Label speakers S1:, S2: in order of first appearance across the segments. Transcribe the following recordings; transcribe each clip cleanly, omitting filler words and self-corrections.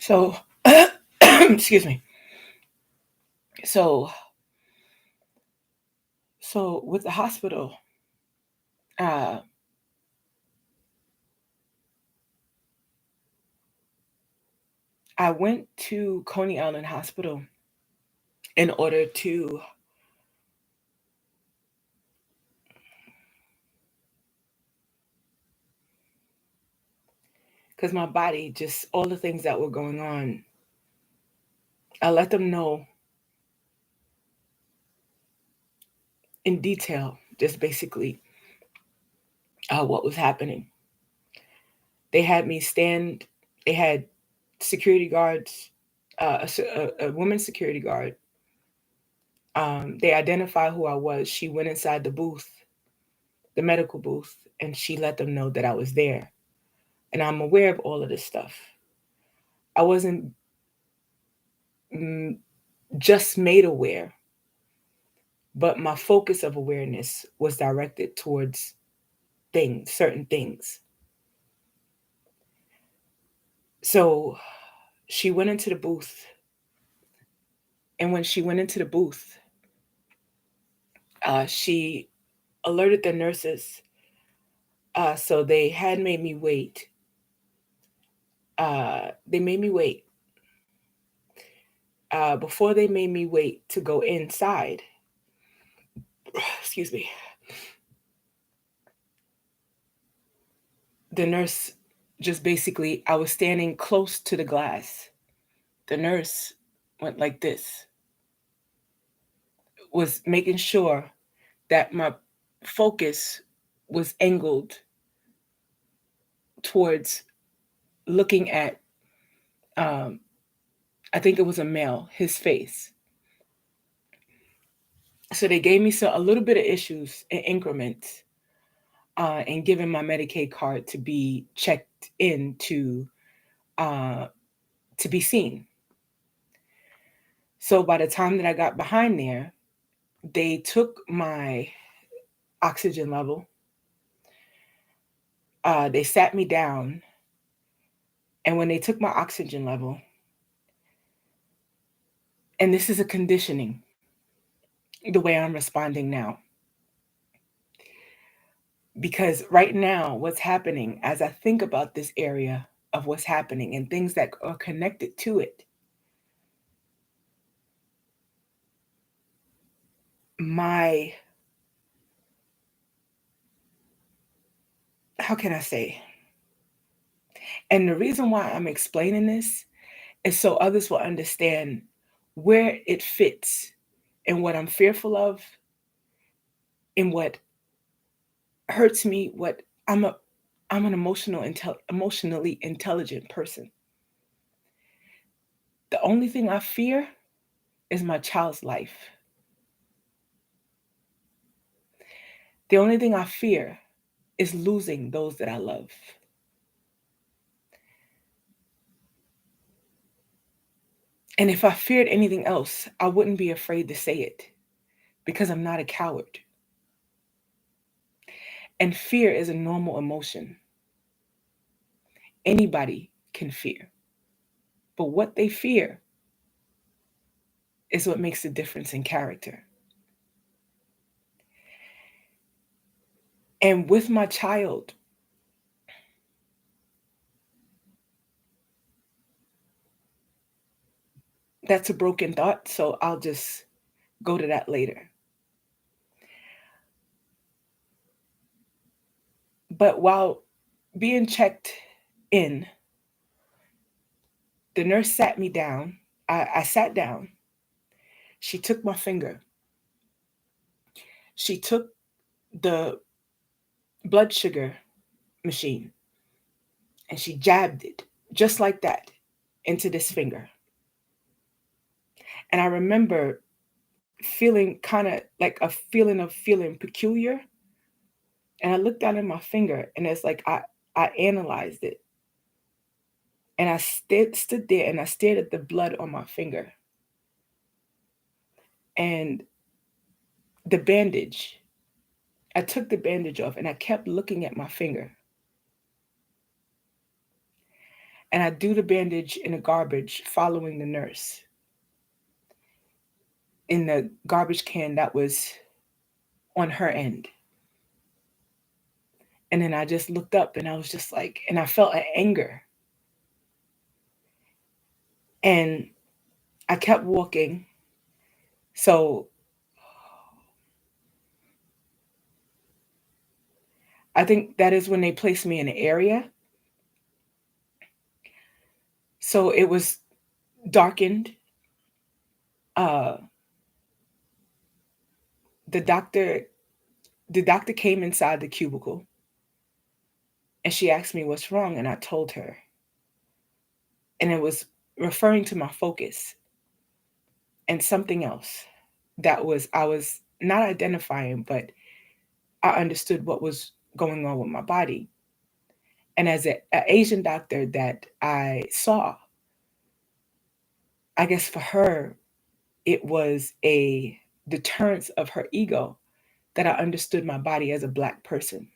S1: So, excuse me. So, so with the hospital, uh, I went to Coney Island Hospital in order to, because my body, just all the things that were going on, I let them know in detail, just basically what was happening. They had me stand, they had security guards, a woman security guard. They identified who I was. She went inside the booth, the medical booth, and she let them know that I was there. And I'm aware of all of this stuff. I wasn't mm, just made aware, but my focus of awareness was directed towards things, certain things. So she went into the booth, and when she went into the booth, she alerted the nurses. So they had made me wait. They made me wait. Before they made me wait to go inside, excuse me, the nurse just basically, I was standing close to the glass. The nurse went like this, was making sure that my focus was angled towards looking at, um, I think it was a male, his face. So they gave me a little bit of issues in increments, and given my Medicaid card to be checked in uh, to be seen. So by the time that I got behind there, they took my oxygen level. They sat me down, and when they took my oxygen level, and this is a conditioning, the way I'm responding now, because right now, what's happening as I think about this area of what's happening and things that are connected to it, my, how can I say? And the reason why I'm explaining this is so others will understand where it fits and what I'm fearful of and what hurts me, what I'm an emotionally intelligent person. The only thing I fear is my child's life. The only thing I fear is losing those that I love. And if I feared anything else, I wouldn't be afraid to say it because I'm not a coward. And fear is a normal emotion. Anybody can fear. But what they fear is what makes the difference in character. And with my child, that's a broken thought, so I'll just go to that later. But while being checked in, the nurse sat me down. I sat down. She took my finger. She took the blood sugar machine and she jabbed it just like that into this finger. And I remember feeling kind of like a feeling of feeling peculiar. And I looked down at my finger and it's like I analyzed it. And I stood there and I stared at the blood on my finger. And the bandage, I took the bandage off and I kept looking at my finger. And I threw the bandage in the garbage following the nurse in the garbage can that was on her end. And then I just looked up and I was just like, and I felt an anger. And I kept walking. So I think that is when they placed me in an area. So it was darkened. Uh, the doctor, the doctor came inside the cubicle and she asked me what's wrong, and I told her. And it was referring to my focus and something else that was I was not identifying, but I understood what was going on with my body. And as an Asian doctor that I saw, I guess for her, it was a deterrence of her ego that I understood my body as a Black person.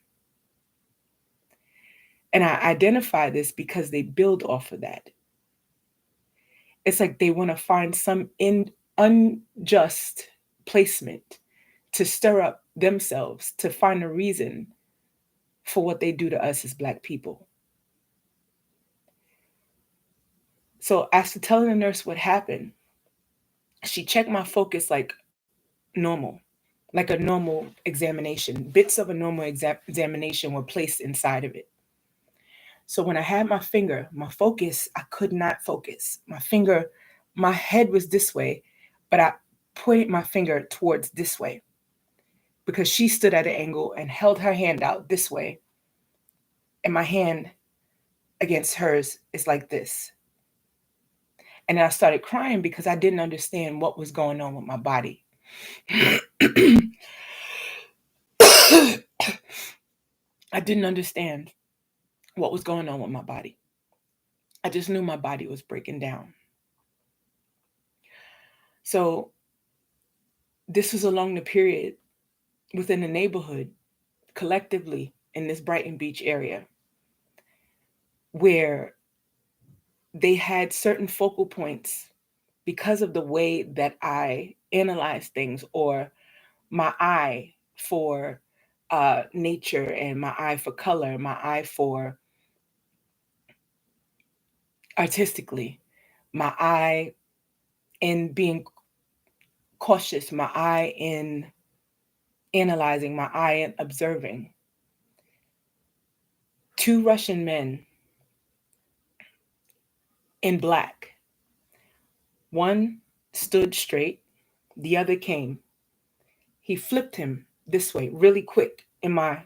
S1: And I identify this because they build off of that. It's like they want to find some unjust placement to stir up themselves, to find a reason for what they do to us as Black people. So after telling the nurse what happened, she checked my focus like normal, like a normal examination. Bits of a normal examination were placed inside of it. So when I had my finger, my focus, I could not focus. My finger, my head was this way, but I pointed my finger towards this way because she stood at an angle and held her hand out this way. And my hand against hers is like this. And then I started crying because I didn't understand what was going on with my body. I didn't understand what was going on with my body. I just knew my body was breaking down. So this was along the period within the neighborhood, collectively in this Brighton Beach area, where they had certain focal points because of the way that I analyze things, or my eye for nature, and my eye for color, my eye for artistically, my eye in being cautious, my eye in analyzing, my eye in observing. Two Russian men in black. One stood straight, the other came. He flipped him this way really quick in my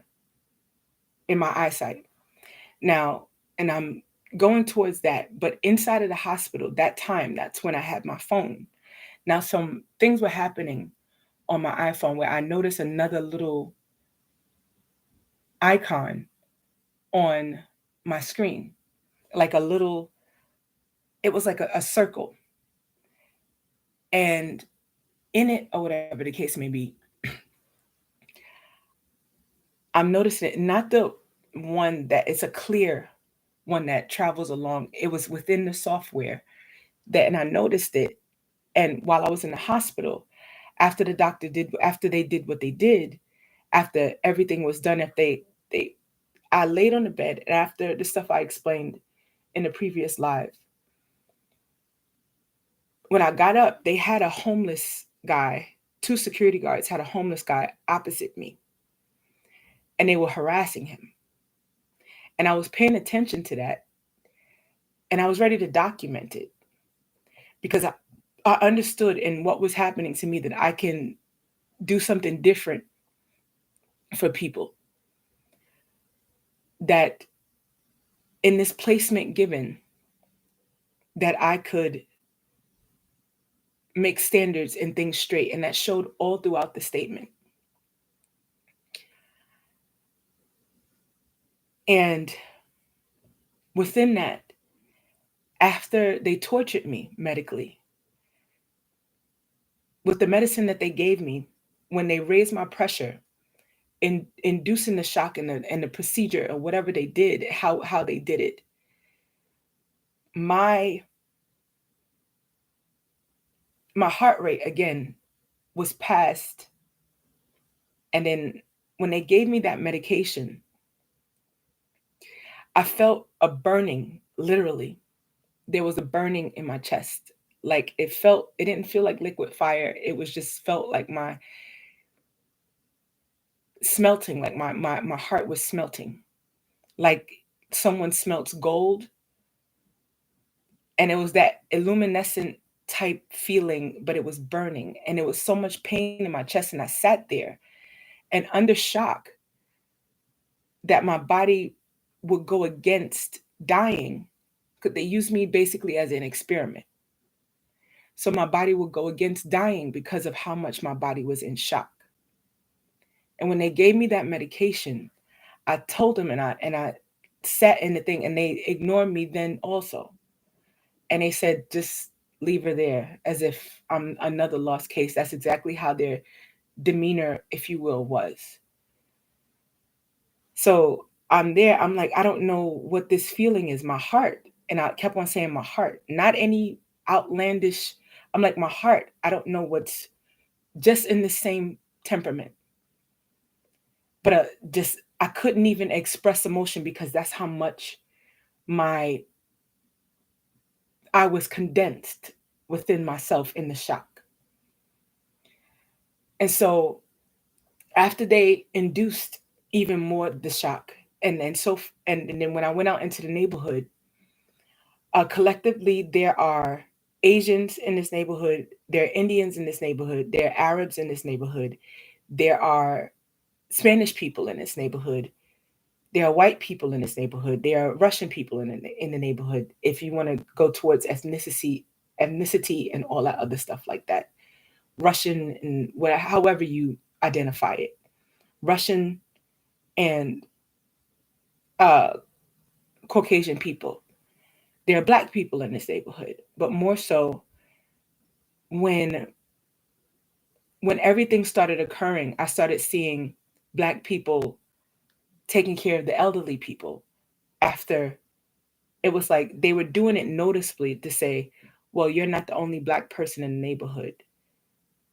S1: eyesight. Now, and I'm going towards that, but inside of the hospital, that time, that's when I had my phone. Now, some things were happening on my iPhone where I noticed another little icon on my screen, like a little, it was like a circle. And in it, or whatever the case may be, I'm noticing it, not the one that it's a clear one that travels along. It was within the software that, and I noticed it. And while I was in the hospital, after they did what they did, after everything was done, if they I laid on the bed, and after the stuff I explained in the previous live, when I got up, they had a homeless guy, two security guards had a homeless guy opposite me, and they were harassing him. And I was paying attention to that, and I was ready to document it because I understood in what was happening to me that I can do something different for people. That in this placement given, that I could make standards and things straight. And that showed all throughout the statement. And within that, after they tortured me medically, with the medicine that they gave me, when they raised my pressure, in inducing the shock and the procedure or whatever they did, how they did it, my my heart rate again was past. And then when they gave me that medication, I felt a burning, literally. There was a burning in my chest. Like it didn't feel like liquid fire. It was just felt like my smelting, like my heart was smelting. Like someone smelts gold. And it was that illuminescent type feeling, but it was burning. And it was so much pain in my chest. And I sat there and under shock that my body would go against dying. Because they used me basically as an experiment. So my body would go against dying because of how much my body was in shock. And when they gave me that medication, I told them and I sat in the thing and they ignored me then also. And they said, just leave her there as if I'm another lost case. That's exactly how their demeanor, if you will, was. So I'm there. I'm like, I don't know what this feeling is, my heart. And I kept on saying my heart, not any outlandish. I'm like, my heart. I don't know what's just in the same temperament. But just, I couldn't even express emotion because that's how much my, I was condensed within myself in the shock. And so after they induced even more the shock, and then when I went out into the neighborhood, collectively there are Asians in this neighborhood, there are Indians in this neighborhood, there are Arabs in this neighborhood, there are Spanish people in this neighborhood, there are white people in this neighborhood, there are Russian people in the neighborhood. If you want to go towards ethnicity and all that other stuff like that, Russian and whatever, however you identify it, Russian and uh, Caucasian people. There are black people in this neighborhood, but more so when everything started occurring, I started seeing black people taking care of the elderly people. After it was like they were doing it noticeably to say, "Well, you're not the only black person in the neighborhood."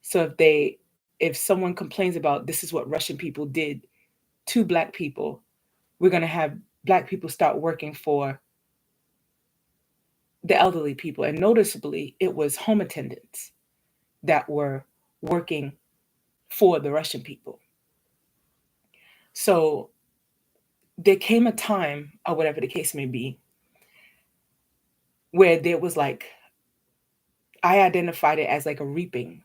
S1: So if someone complains about this is what Russian people did to black people, we're gonna have black people start working for the elderly people. And noticeably, it was home attendants that were working for the Russian people. So there came a time, or whatever the case may be, where there was like, I identified it as like a reaping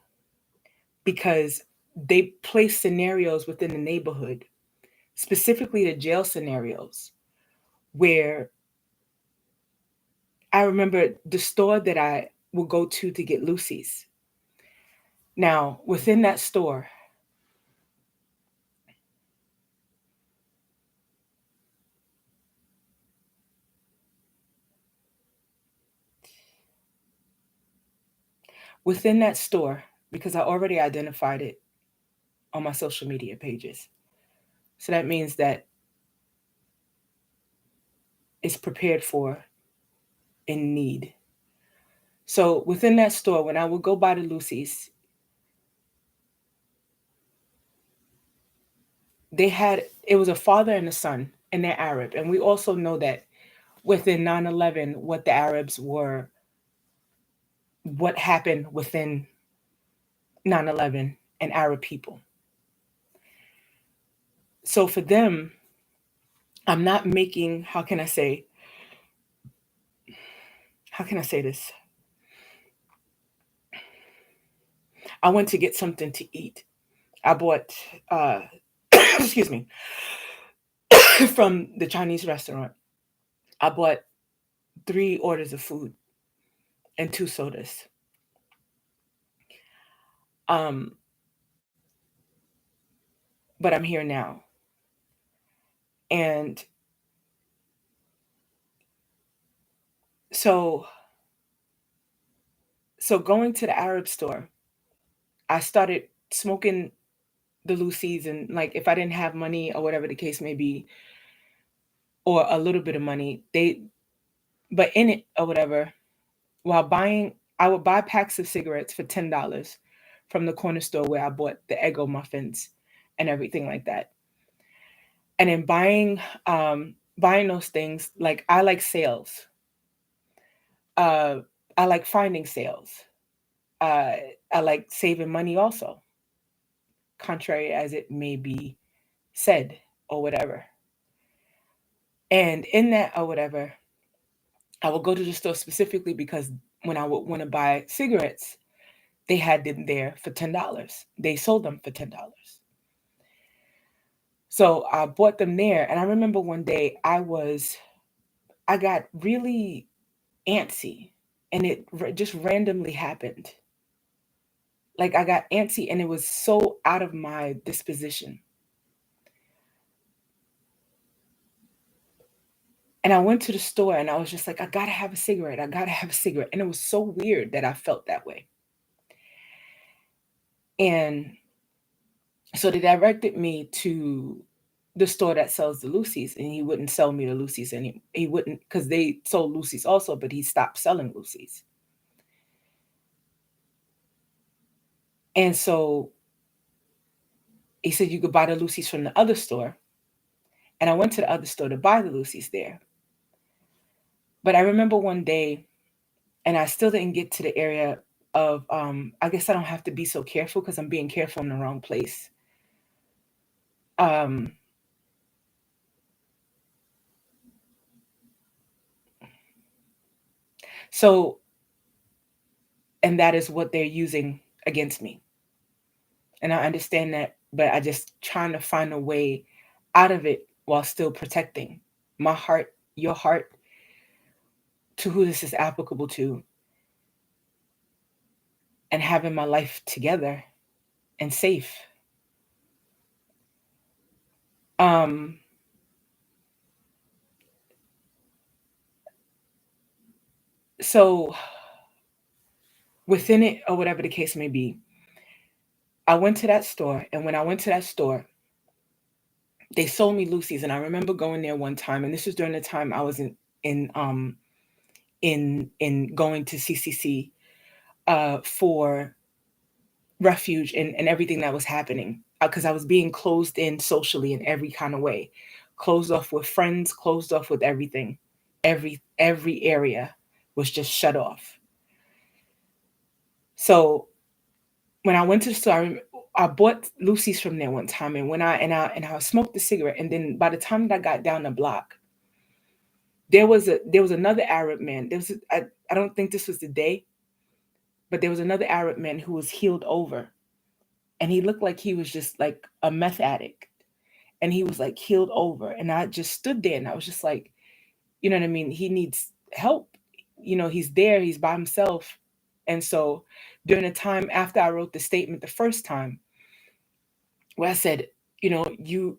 S1: because they placed scenarios within the neighborhood, specifically the jail scenarios, where I remember the store that I would go to get Lucy's. Now, within that store, because I already identified it on my social media pages. So that means that it's prepared for in need. So within that store, when I would go by the Lucy's, it was a father and a son, and they're Arab. And we also know that within 9/11, what the Arabs were, what happened within 9/11 and Arab people. So for them, I'm not making, how can I say this? I went to get something to eat. I bought, uh, excuse me, from the Chinese restaurant. I bought 3 orders of food and 2 sodas. Um, but I'm here now. And so going to the Arab store, I started smoking the Lucy's, and like if I didn't have money or whatever the case may be, or a little bit of money, But in it or whatever, while buying, I would buy packs of cigarettes for $10 from the corner store where I bought the Eggo muffins and everything like that. And in buying those things, like I like sales. Uh, I like finding sales. Uh, I like saving money also, contrary as it may be said or whatever. And in that or whatever, I would go to the store specifically because when I would want to buy cigarettes, they had them there for $10. They sold them for $10. So I bought them there. And I remember one day I got really antsy and it just randomly happened. Like I got antsy and it was so out of my disposition. And I went to the store and I was just like, I gotta have a cigarette. I gotta have a cigarette. And it was so weird that I felt that way. And so they directed me to the store that sells the Lucy's, and he wouldn't sell me the Lucy's any. He wouldn't because they sold Lucy's also, but he stopped selling Lucy's. And so he said you could buy the Lucy's from the other store, and I went to the other store to buy the Lucy's there. But I remember one day, and I still didn't get to the area of. I guess I don't have to be so careful because I'm being careful in the wrong place. Um, so, and that is what they're using against me. And I understand that, but I just trying to find a way out of it while still protecting my heart, your heart, to who this is applicable to, and having my life together and safe. Um, so within it, or whatever the case may be, I went to that store, and when I went to that store, they sold me Lucy's, and I remember going there one time, and this was during the time I was in in going to CCC for refuge and everything that was happening because I was being closed in socially in every kind of way, closed off with friends, closed off with everything. Every area was just shut off. So when I went to the store, I bought Lucy's from there one time, and when I smoked the cigarette, and then by the time that I got down the block, there was another Arab man. I don't think this was the day, but there was another Arab man who was healed over, and he looked like he was just like a meth addict, and he was like healed over, and I just stood there and I was just like, you know what I mean, he needs help, he's there, he's by himself. And so during the time after I wrote the statement the first time where I said, you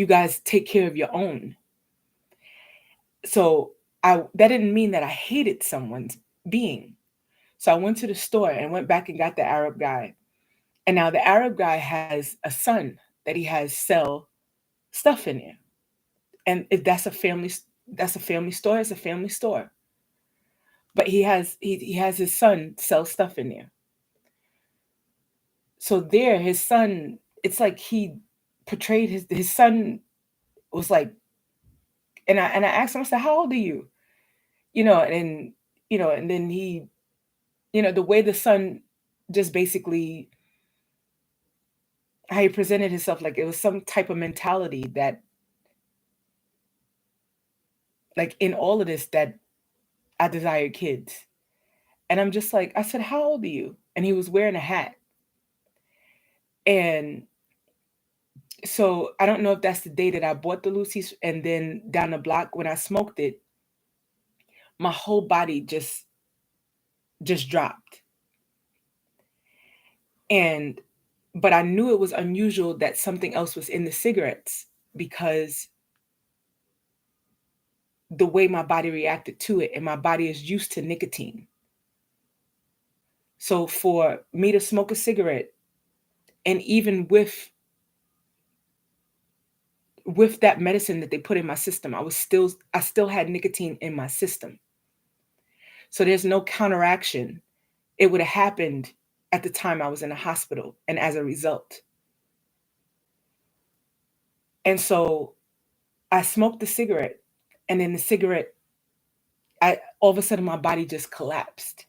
S1: guys take care of your own. So I that didn't mean that I hated someone's being. So I went to the store and went back and got the Arab guy, and now the Arab guy has a son that he has sell stuff in there. And if that's a family store, it's a family store. But he has his son sell stuff in there. So there, his son, it's like he portrayed his son was like, and I asked him, I said, how old are you? And and then he, the way the son just basically how he presented himself, like it was some type of mentality that, like in all of this, that I desire kids. And I'm just like, I said, how old are you? And he was wearing a hat. And so I don't know if that's the day that I bought the Lucy's, and then down the block when I smoked it, my whole body just dropped. And but I knew it was unusual that something else was in the cigarettes because the way my body reacted to it, and my body is used to nicotine. So for me to smoke a cigarette, and even with that medicine that they put in my system, I still had nicotine in my system. So there's no counteraction. It would have happened at the time I was in the hospital and as a result. And so I smoked the cigarette, and then the cigarette, all of a sudden my body just collapsed.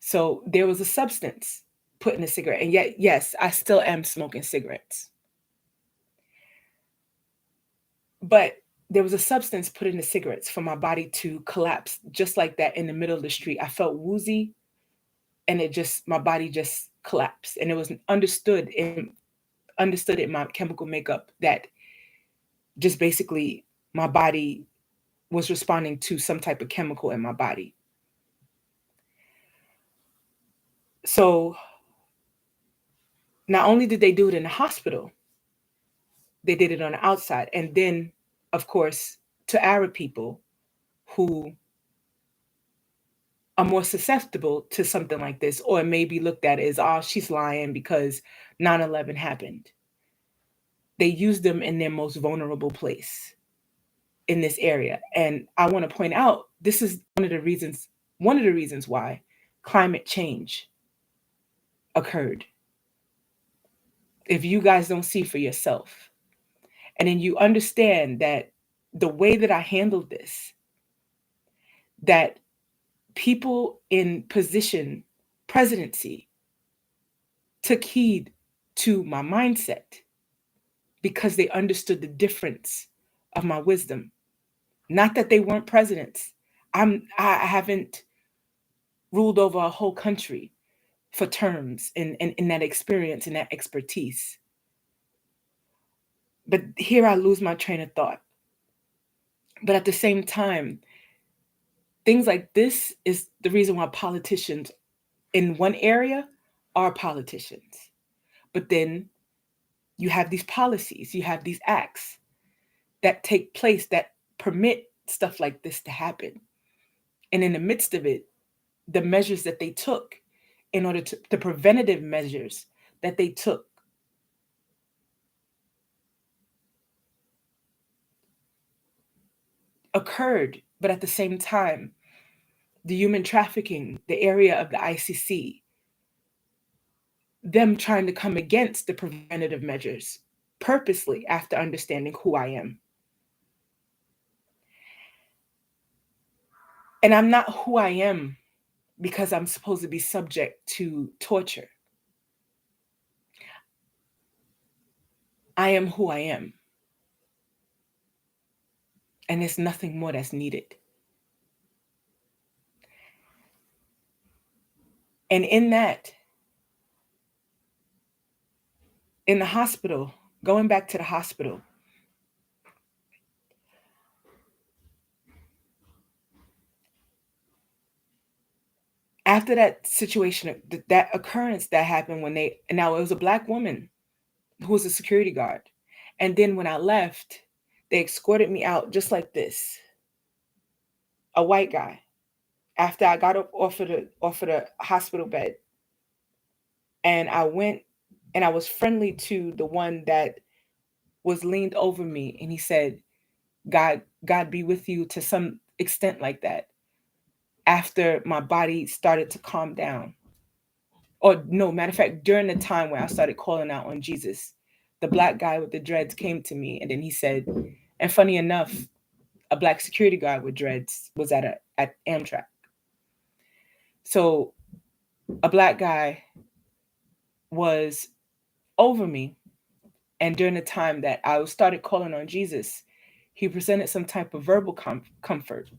S1: So there was a substance put in the cigarette. And yet, yes, I still am smoking cigarettes. But there was a substance put in the cigarettes for my body to collapse just like that in the middle of the street. I felt woozy, and my body just collapsed. And it was understood in my chemical makeup that just basically my body was responding to some type of chemical in my body. So not only did they do it in the hospital, they did it on the outside. And then, of course, to Arab people who are more susceptible to something like this, or may be looked at as, oh, she's lying because 9/11 happened. They use them in their most vulnerable place in this area. And I want to point out, this is one of the reasons why climate change occurred. If you guys don't see for yourself, and then you understand that the way that I handled this, that people in presidency, took heed to my mindset because they understood the difference of my wisdom. Not that they weren't presidents. I haven't ruled over a whole country for terms in that experience and that expertise. But here I lose my train of thought. But at the same time, things like this is the reason why politicians in one area are politicians. But then you have these policies, you have these acts that take place that permit stuff like this to happen. And in the midst of it, the measures that they took in order to, the preventative measures that they took occurred. But at the same time, the human trafficking, the area of the ICC, them trying to come against the preventative measures purposely after understanding who I am. And I'm not who I am because I'm supposed to be subject to torture. I am who I am. And there's nothing more that's needed. And in the hospital, going back to the hospital, after that situation, that occurrence that happened now it was a Black woman who was a security guard. And then when I left, they escorted me out just like this. A white guy. After I got up off of the hospital bed, and I went and I was friendly to the one that was leaned over me, and he said, God be with you, to some extent like that. After my body started to calm down. Or no, matter of fact, during the time where I started calling out on Jesus, the Black guy with the dreads came to me, and then he said, and funny enough, a Black security guard with dreads was at Amtrak. So a Black guy was over me, and during the time that I started calling on Jesus, he presented some type of verbal comfort.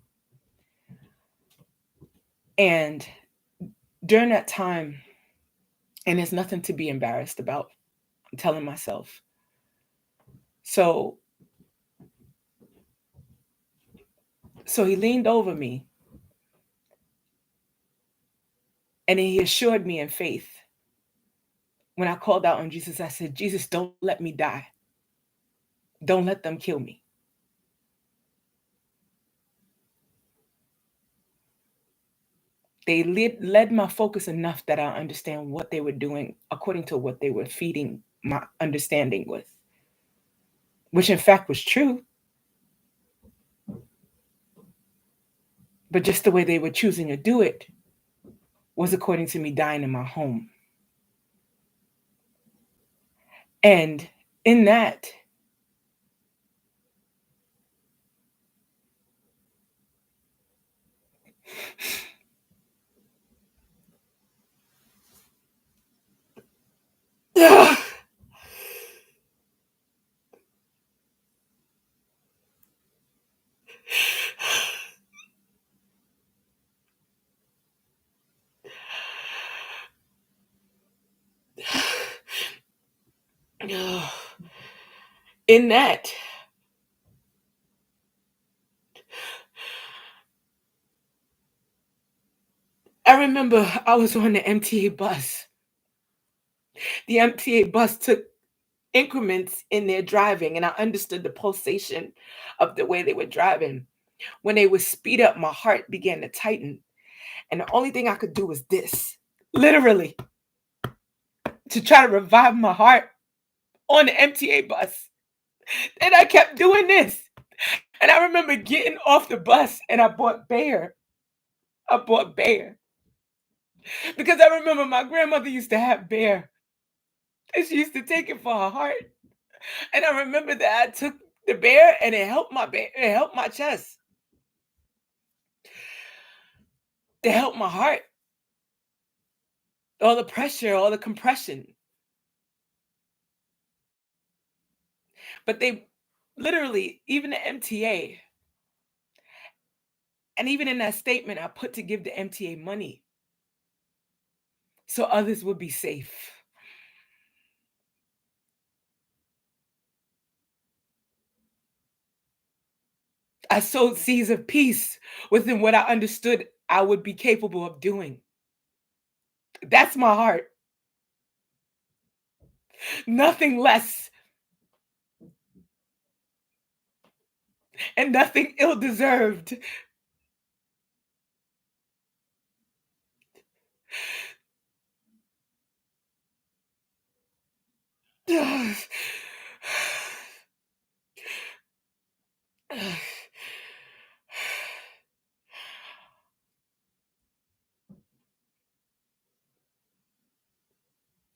S1: And during that time, and there's nothing to be embarrassed about, I'm telling myself. So he leaned over me, and he assured me in faith. When I called out on Jesus, I said, Jesus, don't let me die. Don't let them kill me. They led my focus enough that I understand what they were doing according to what they were feeding my understanding with, which in fact was true. But just the way they were choosing to do it was according to me dying in my home. And in that, in that, I remember I was on the MTA bus. The MTA bus took increments in their driving, and I understood the pulsation of the way they were driving. When they would speed up, my heart began to tighten. And the only thing I could do was this, literally, to try to revive my heart on the MTA bus. And I kept doing this. And I remember getting off the bus and I bought Bayer. I bought Bayer. Because I remember my grandmother used to have Bayer. And she used to take it for her heart. And I remember that I took the Bayer and it helped my chest. It helped my heart. All the pressure, all the compression. But they literally, even the MTA, and even in that statement, I put to give the MTA money so others would be safe. I sowed seeds of peace within what I understood I would be capable of doing. That's my heart. Nothing less and nothing ill deserved.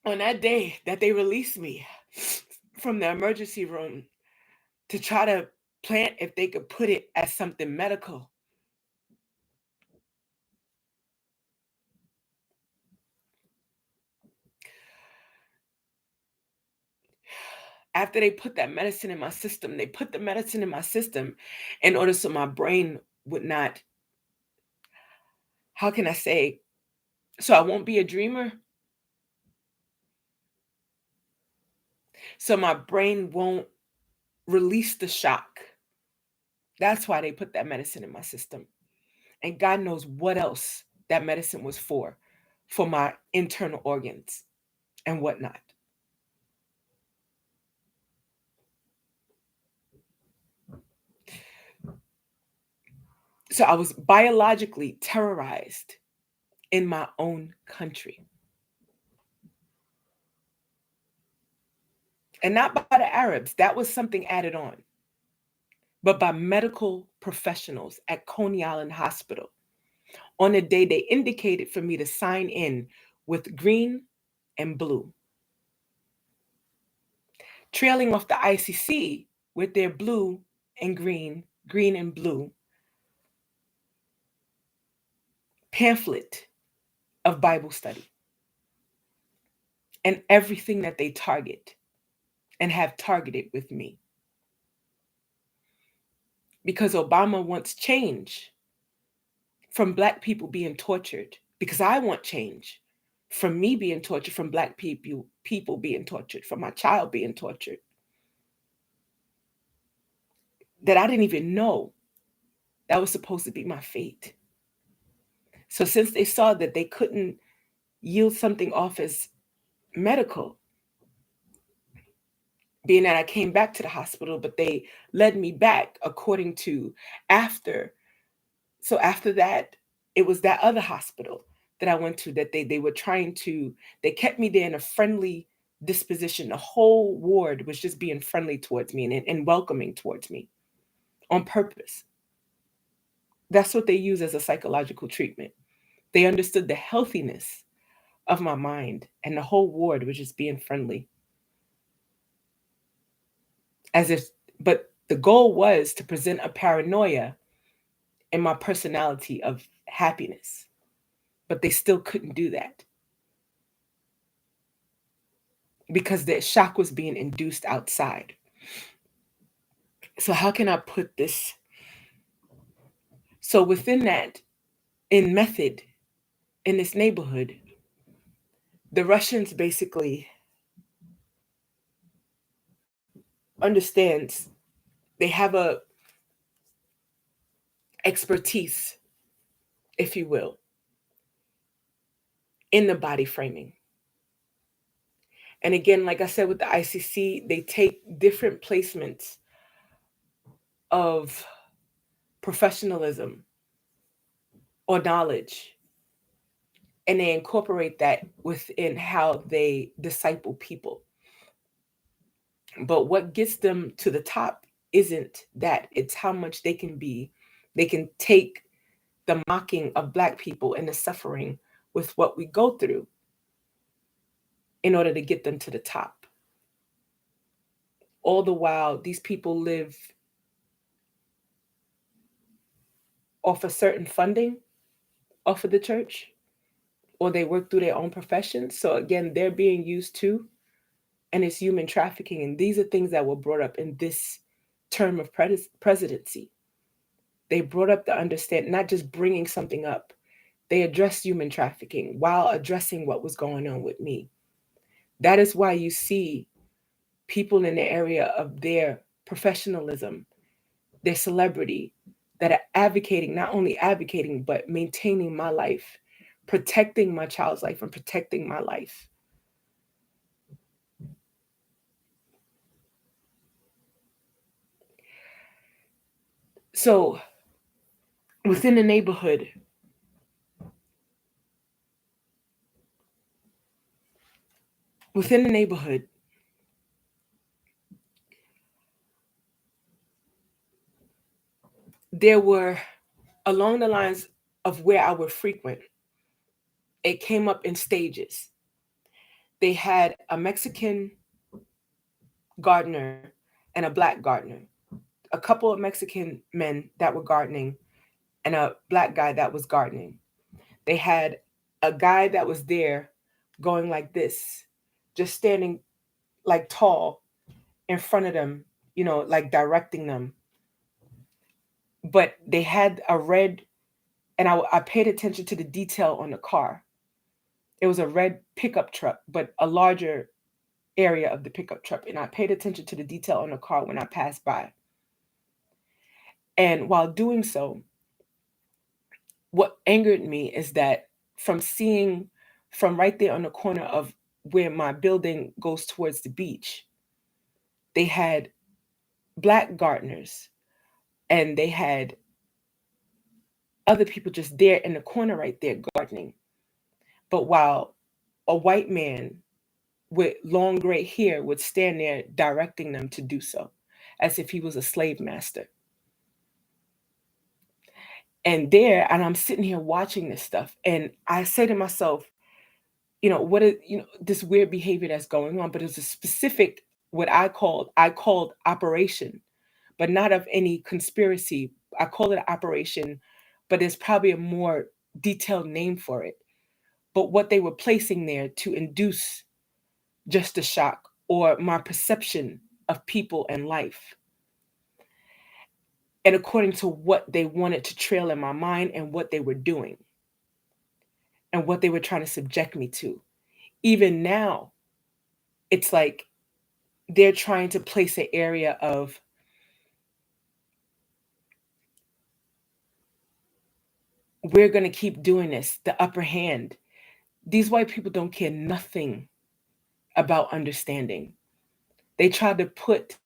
S1: On that day that they released me from the emergency room to try to plant if they could put it as something medical. After they put that medicine in my system, they put the medicine in my system in order so my brain would not, how can I say, so I won't be a dreamer. So my brain won't release the shock. That's why they put that medicine in my system. And God knows what else that medicine was for my internal organs and whatnot. So I was biologically terrorized in my own country. And not by the Arabs, that was something added on, but by medical professionals at Coney Island Hospital on the day they indicated for me to sign in with green and blue, trailing off the ICC with their blue and green and blue pamphlet of Bible study and everything that they target and have targeted with me. Because Obama wants change from Black people being tortured, because I want change from me being tortured, from Black people being tortured, from my child being tortured, that I didn't even know that was supposed to be my fate. So since they saw that they couldn't yield something off as medical, being that I came back to the hospital, but they led me back according to after. So after that, it was that other hospital that I went to that they were trying to, they kept me there in a friendly disposition. The whole ward was just being friendly towards me and welcoming towards me on purpose. That's what they use as a psychological treatment. They understood the healthiness of my mind, and the whole ward was just being friendly. As if, but the goal was to present a paranoia in my personality of happiness. But they still couldn't do that because the shock was being induced outside. So, how can I put this? So, within that, in method, in this neighborhood, the Russians basically understands, they have a expertise, if you will, in the body framing. And again, like I said with the ICC, they take different placements of professionalism or knowledge, and they incorporate that within how they disciple people. But what gets them to the top isn't that, it's how much they can be. They can take the mocking of Black people and the suffering with what we go through in order to get them to the top. All the while, these people live off a certain funding off of the church, or they work through their own professions. So again, they're being used too, and it's human trafficking. And these are things that were brought up in this term of presidency. They brought up the understanding, not just bringing something up, they addressed human trafficking while addressing what was going on with me. That is why you see people in the area of their professionalism, their celebrity, that are advocating, not only advocating, but maintaining my life, protecting my child's life, and protecting my life. So within the neighborhood, there were, along the lines of where I would frequent, it came up in stages. They had a Mexican gardener and a Black gardener, a couple of Mexican men that were gardening, and a Black guy that was gardening. They had a guy that was there going like this, just standing like tall in front of them, like directing them. But they had a red, and I paid attention to the detail on the car. It was a red pickup truck, but a larger area of the pickup truck. And I paid attention to the detail on the car when I passed by. And while doing so, what angered me is that from seeing from right there on the corner of where my building goes towards the beach, they had Black gardeners and they had other people just there in the corner right there gardening. But while a white man with long gray hair would stand there directing them to do so, as if he was a slave master. And I'm sitting here watching this stuff, and I say to myself, what is, this weird behavior that's going on, but it's a specific, what I called operation, but not of any conspiracy. I call it operation, but there's probably a more detailed name for it. But what they were placing there to induce just a shock or my perception of people and life. And according to what they wanted to trail in my mind and what they were doing and what they were trying to subject me to. Even now, it's like they're trying to place an area of, we're going to keep doing this, the upper hand. These white people don't care nothing about understanding. They tried to put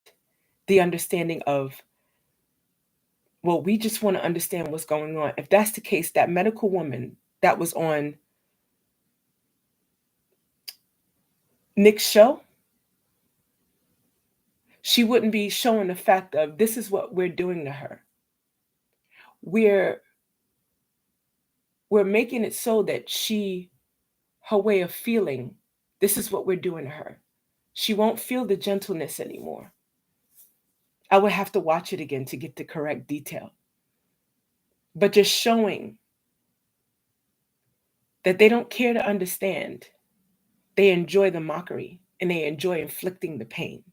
S1: the understanding of, well, we just want to understand what's going on. If that's the case, that medical woman that was on Nick's show, she wouldn't be showing the fact of, this is what we're doing to her. We're we're making it so that her way of feeling, this is what we're doing to her. She won't feel the gentleness anymore. I would have to watch it again to get the correct detail. But just showing that they don't care to understand. They enjoy the mockery and they enjoy inflicting the pain.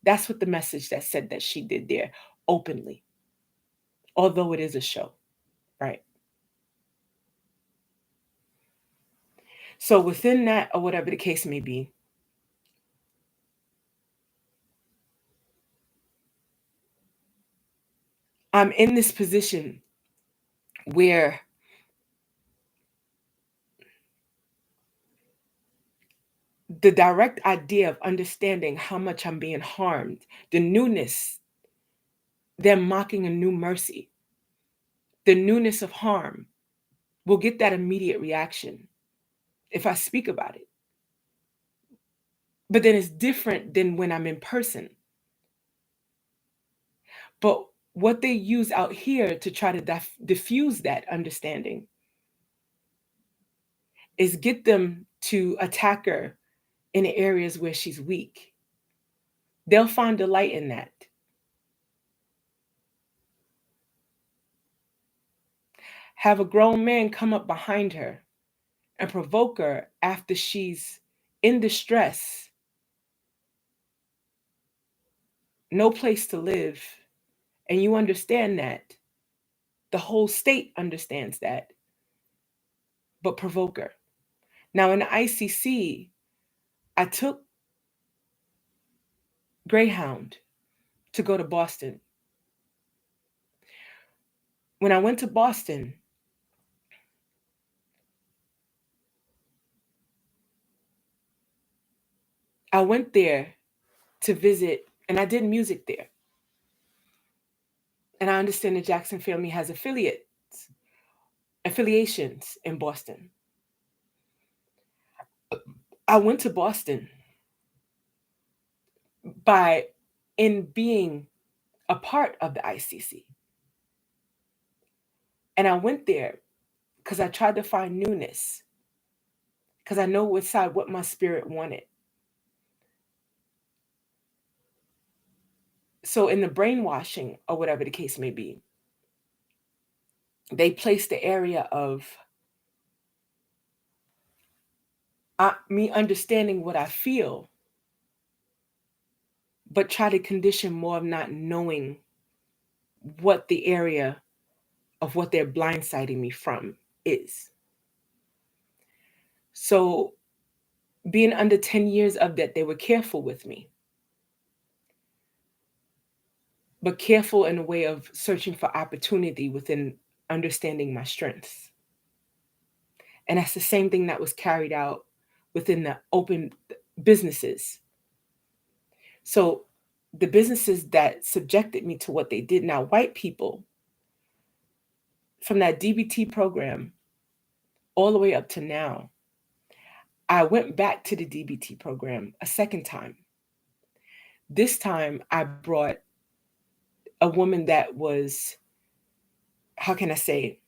S1: That's what the message that said that she did there openly, although it is a show, right? So within that, or whatever the case may be, I'm in this position where the direct idea of understanding how much I'm being harmed, the newness, them mocking a new mercy, the newness of harm will get that immediate reaction if I speak about it. But then it's different than when I'm in person. But what they use out here to try to diffuse that understanding is get them to attack her in the areas where she's weak. They'll find delight in that. Have a grown man come up behind her and provoke her after she's in distress, no place to live, and you understand that. The whole state understands that, but provoke her. Now, in the ICC, I took Greyhound to go to Boston. When I went to Boston, I went there to visit, and I did music there. And I understand the Jackson family has affiliations in Boston. I went to Boston in being a part of the ICC. And I went there because I tried to find newness, because I know what my spirit wanted. So in the brainwashing, or whatever the case may be, they placed the area of me understanding what I feel, but try to condition more of not knowing what the area of what they're blindsiding me from is. So being under 10 years of that, they were careful with me, but careful in a way of searching for opportunity within understanding my strengths. And that's the same thing that was carried out within the open businesses. So the businesses that subjected me to what they did, now white people from that DBT program all the way up to now, I went back to the DBT program a second time. This time I brought a woman that was, how can I say,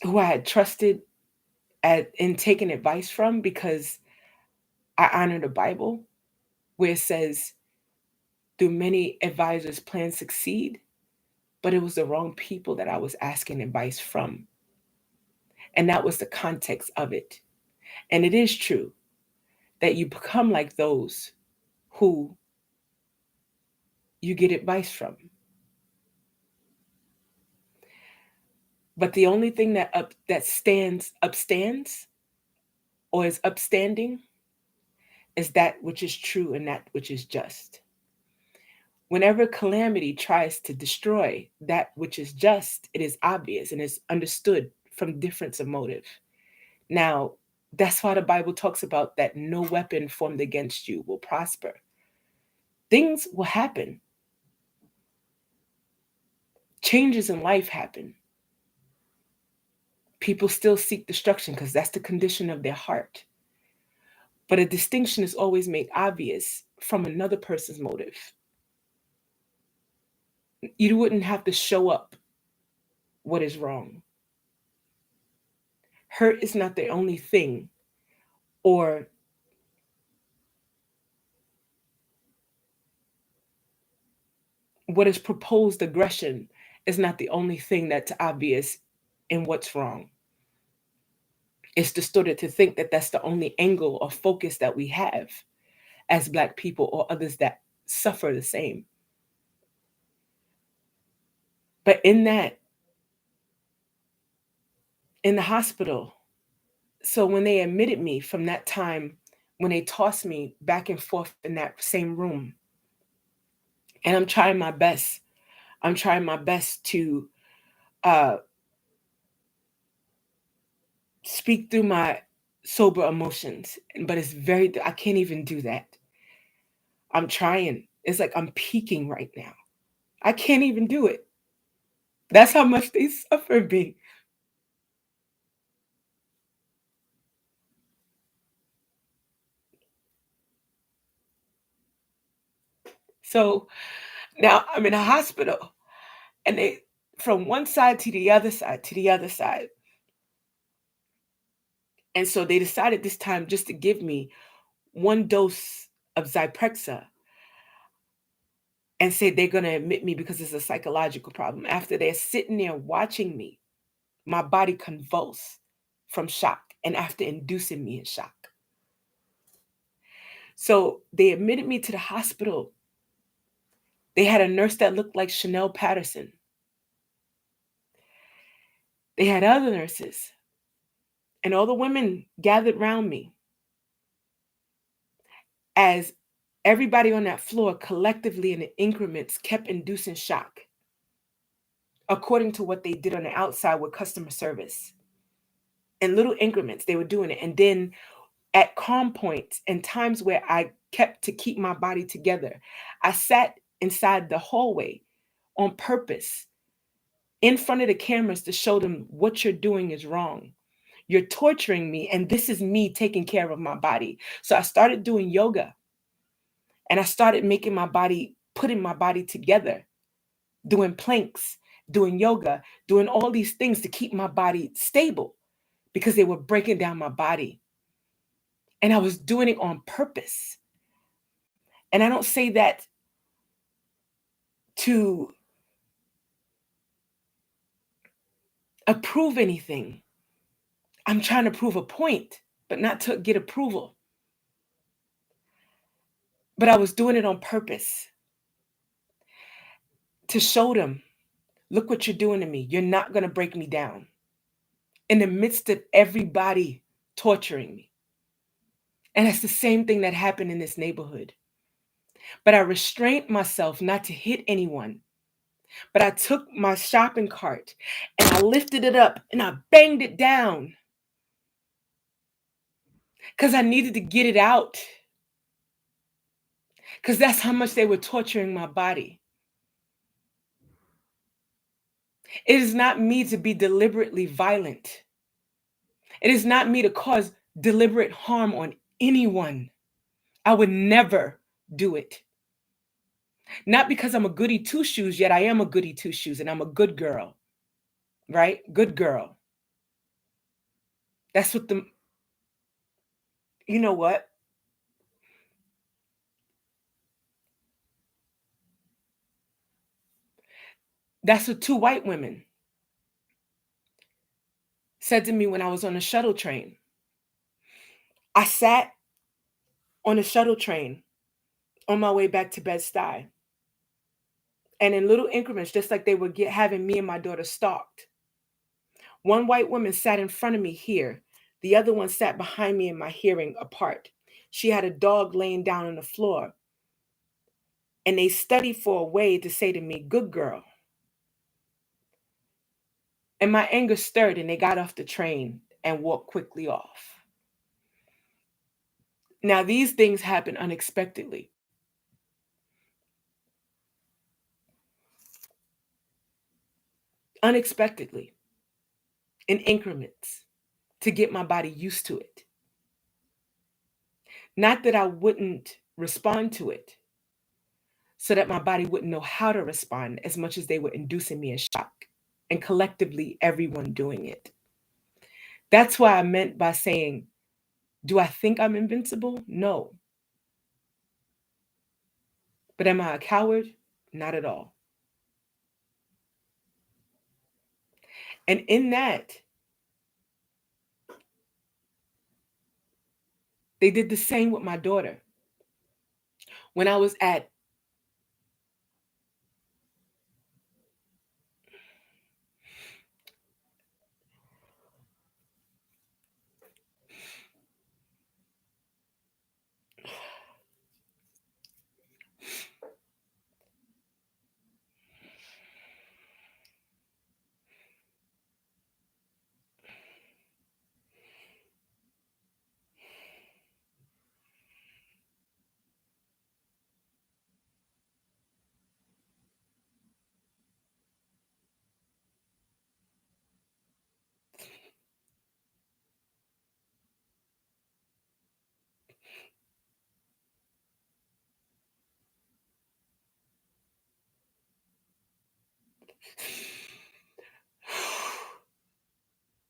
S1: who I had trusted in taking advice from, because I honor the Bible, where it says, do many advisors' plans succeed? But it was the wrong people that I was asking advice from. And that was the context of it. And it is true that you become like those who you get advice from. But the only thing that upstands or is upstanding is that which is true and that which is just. Whenever calamity tries to destroy that which is just, it is obvious and is understood from difference of motive. Now, that's why the Bible talks about that no weapon formed against you will prosper. Things will happen. Changes in life happen. People still seek destruction because that's the condition of their heart. But a distinction is always made obvious from another person's motive. You wouldn't have to show up what is wrong. Hurt is not the only thing, or what is proposed aggression is not the only thing that's obvious in what's wrong. It's distorted to think that that's the only angle or focus that we have as Black people or others that suffer the same. But in the hospital, so when they admitted me from that time, when they tossed me back and forth in that same room, and I'm trying my best. I'm trying my best to uh, speak through my sober emotions, but I can't even do that. I'm trying. It's like I'm peaking right now. I can't even do it. That's how much they suffer me. So now I'm in a hospital, and they, from one side to the other side to the other side. And so they decided this time just to give me one dose of Zyprexa and say they're going to admit me because it's a psychological problem. After they're sitting there watching me, my body convulse from shock, and after inducing me in shock. So they admitted me to the hospital. They had a nurse that looked like Chanel Patterson. They had other nurses, and all the women gathered around me as everybody on that floor collectively in the increments kept inducing shock according to what they did on the outside with customer service. In little increments, they were doing it. And then at calm points and times where I kept to keep my body together, I sat inside the hallway on purpose in front of the cameras to show them what you're doing is wrong. You're torturing me, and this is me taking care of my body. So I started doing yoga, and I started putting my body together, doing planks, doing yoga, doing all these things to keep my body stable because they were breaking down my body. And I was doing it on purpose. And I don't say that to approve anything. I'm trying to prove a point, but not to get approval. But I was doing it on purpose to show them, look what you're doing to me. You're not going to break me down in the midst of everybody torturing me. And it's the same thing that happened in this neighborhood. But I restrained myself not to hit anyone. But I took my shopping cart and I lifted it up and I banged it down because I needed to get it out. Because that's how much they were torturing my body. It is not me to be deliberately violent. It is not me to cause deliberate harm on anyone. I would never do it. Not because I'm a goody two shoes, yet I am a goody two shoes and I'm a good girl, right? Good girl. That's what you know what? That's what two white women said to me when I was on a shuttle train. I sat on a shuttle train on my way back to Bed-Stuy. And in little increments, just like they were having me and my daughter stalked. One white woman sat in front of me here. The other one sat behind me in my hearing apart. She had a dog laying down on the floor. And they studied for a way to say to me, good girl. And my anger stirred and they got off the train and walked quickly off. Now, these things happen unexpectedly. Unexpectedly, in increments, to get my body used to it. Not that I wouldn't respond to it, so that my body wouldn't know how to respond as much as they were inducing me in shock. and collectively everyone doing it. That's what I meant by saying, do I think I'm invincible? No. But am I a coward? Not at all. And in that, they did the same with my daughter. When I was at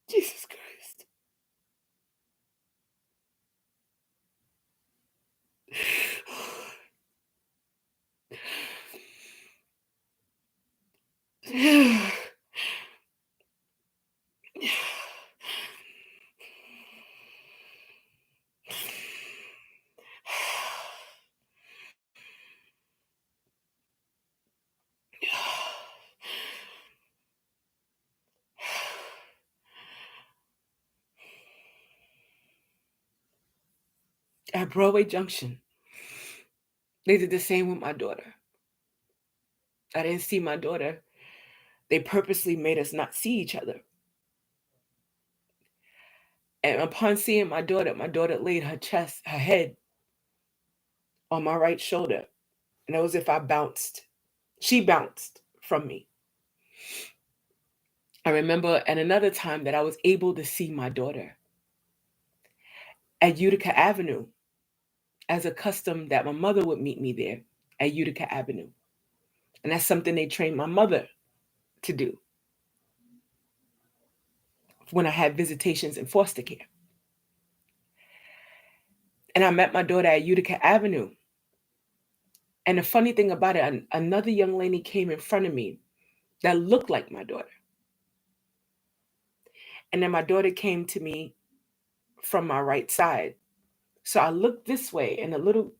S1: Jesus Christ. At Broadway Junction, they did the same with my daughter. I didn't see my daughter. They purposely made us not see each other. And upon seeing my daughter laid her head on my right shoulder. And it was as if I bounced. She bounced from me. I remember at another time that I was able to see my daughter at Utica Avenue, as a custom that my mother would meet me there at Utica Avenue. And that's something they trained my mother to do when I had visitations in foster care. And I met my daughter at Utica Avenue. And the funny thing about it, another young lady came in front of me that looked like my daughter. And then my daughter came to me from my right side. So I looked this way, and the little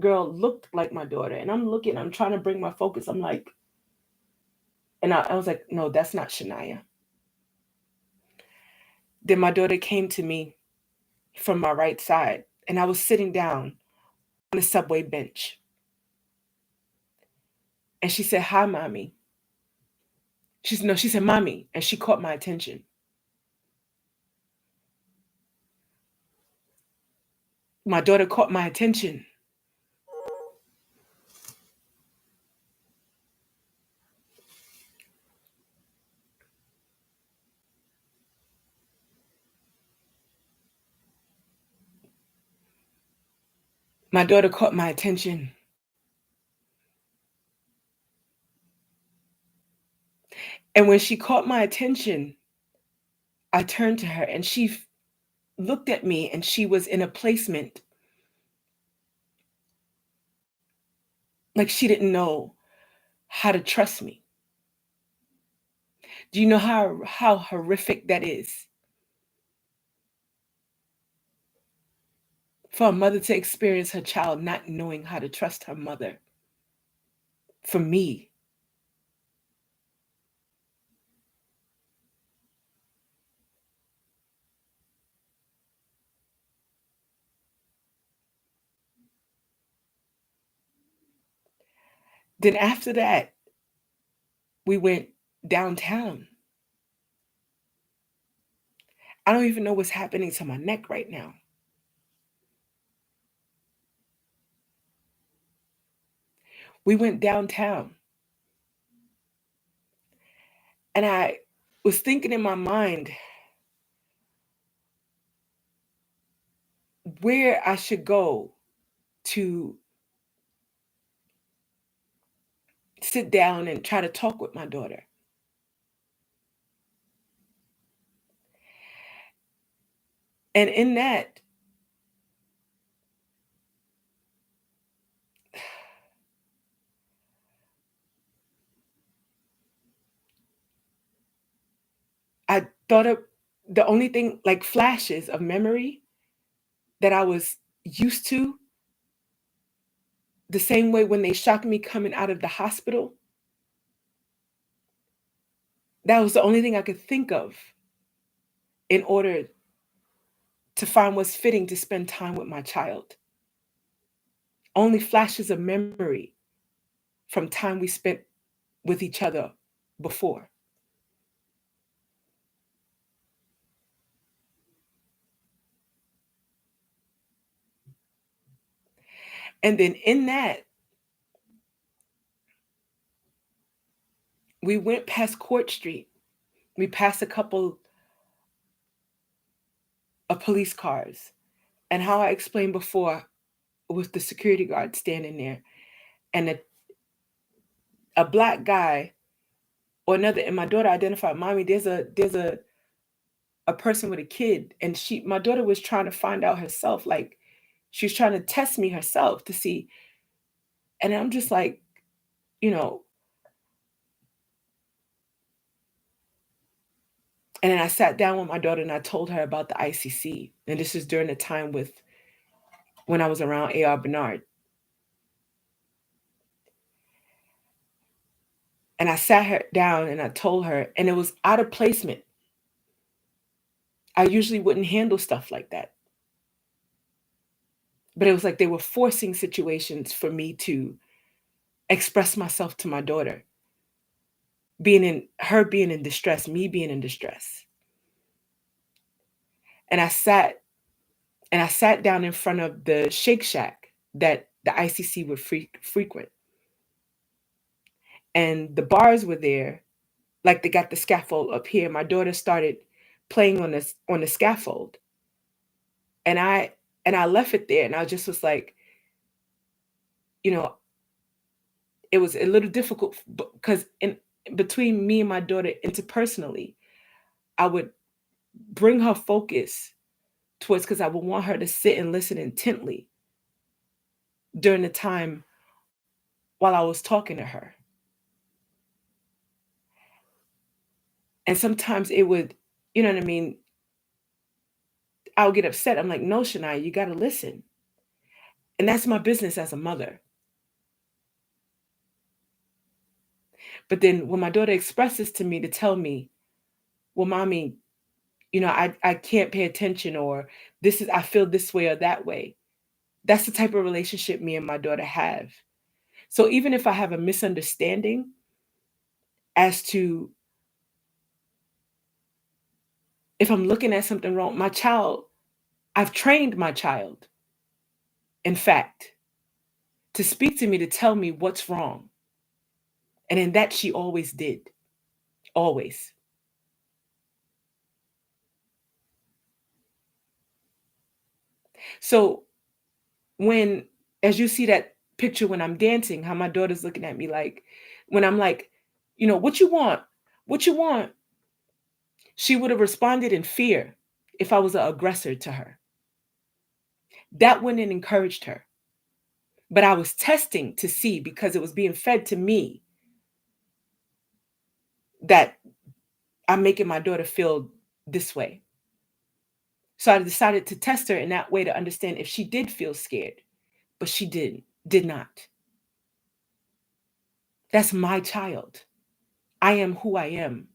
S1: girl looked like my daughter. And I'm trying to bring my focus. I'm like, and I was like, no, that's not Shania. Then my daughter came to me from my right side, and I was sitting down on the subway bench. And she said, "Hi, mommy." She said, "Mommy," and she caught my attention. My daughter caught my attention. My daughter caught my attention. And when she caught my attention, I turned to her, and she looked at me, and she was in a placement like she didn't know how to trust me. Do you know how horrific that is? For a mother to experience her child not knowing how to trust her mother. For me. Then after that, we went downtown. I don't even know what's happening to my neck right now. We went downtown. And I was thinking in my mind where I should go to sit down and try to talk with my daughter. And in that, I thought of the only thing, like flashes of memory that I was used to, the same way when they shocked me coming out of the hospital, that was the only thing I could think of in order to find what's fitting to spend time with my child. Only flashes of memory from time we spent with each other before. And then in that, we went past Court Street. We passed a couple of police cars. And how I explained before, with the security guard standing there, and a black guy or another, and my daughter identified, mommy, there's a person with a kid. And my daughter was trying to find out herself, like she's trying to test me herself to see. And I'm just like, you know, and then I sat down with my daughter and I told her about the ICC. And this is during the time when I was around AR Bernard. And I sat her down and I told her, and it was out of placement. I usually wouldn't handle stuff like that. But it was like they were forcing situations for me to express myself to my daughter, being in distress, me being in distress. And I sat down in front of the Shake Shack that the ICC would frequent. And the bars were there, like they got the scaffold up here. My daughter started playing on the scaffold. And I left it there, and I just was like, you know, it was a little difficult because in between me and my daughter interpersonally, I would bring her focus towards, because I would want her to sit and listen intently during the time while I was talking to her. And sometimes it would, you know what I mean? I would get upset. I'm like, no, Shania, you got to listen. And that's my business as a mother. But then when my daughter expresses to me to tell me, well, mommy, I can't pay attention, or I feel this way or that way. That's the type of relationship me and my daughter have. So even if I have a misunderstanding as to if I'm looking at something wrong, I've trained my child, in fact, to speak to me to tell me what's wrong. And in that, she always did. Always. So when, as you see that picture when I'm dancing, how my daughter's looking at me like, when I'm like, what you want? What you want? She would have responded in fear if I was an aggressor to her. That wouldn't have encouraged her. But I was testing to see, because it was being fed to me that I'm making my daughter feel this way. So I decided to test her in that way to understand if she did feel scared, but she did not. That's my child. I am who I am.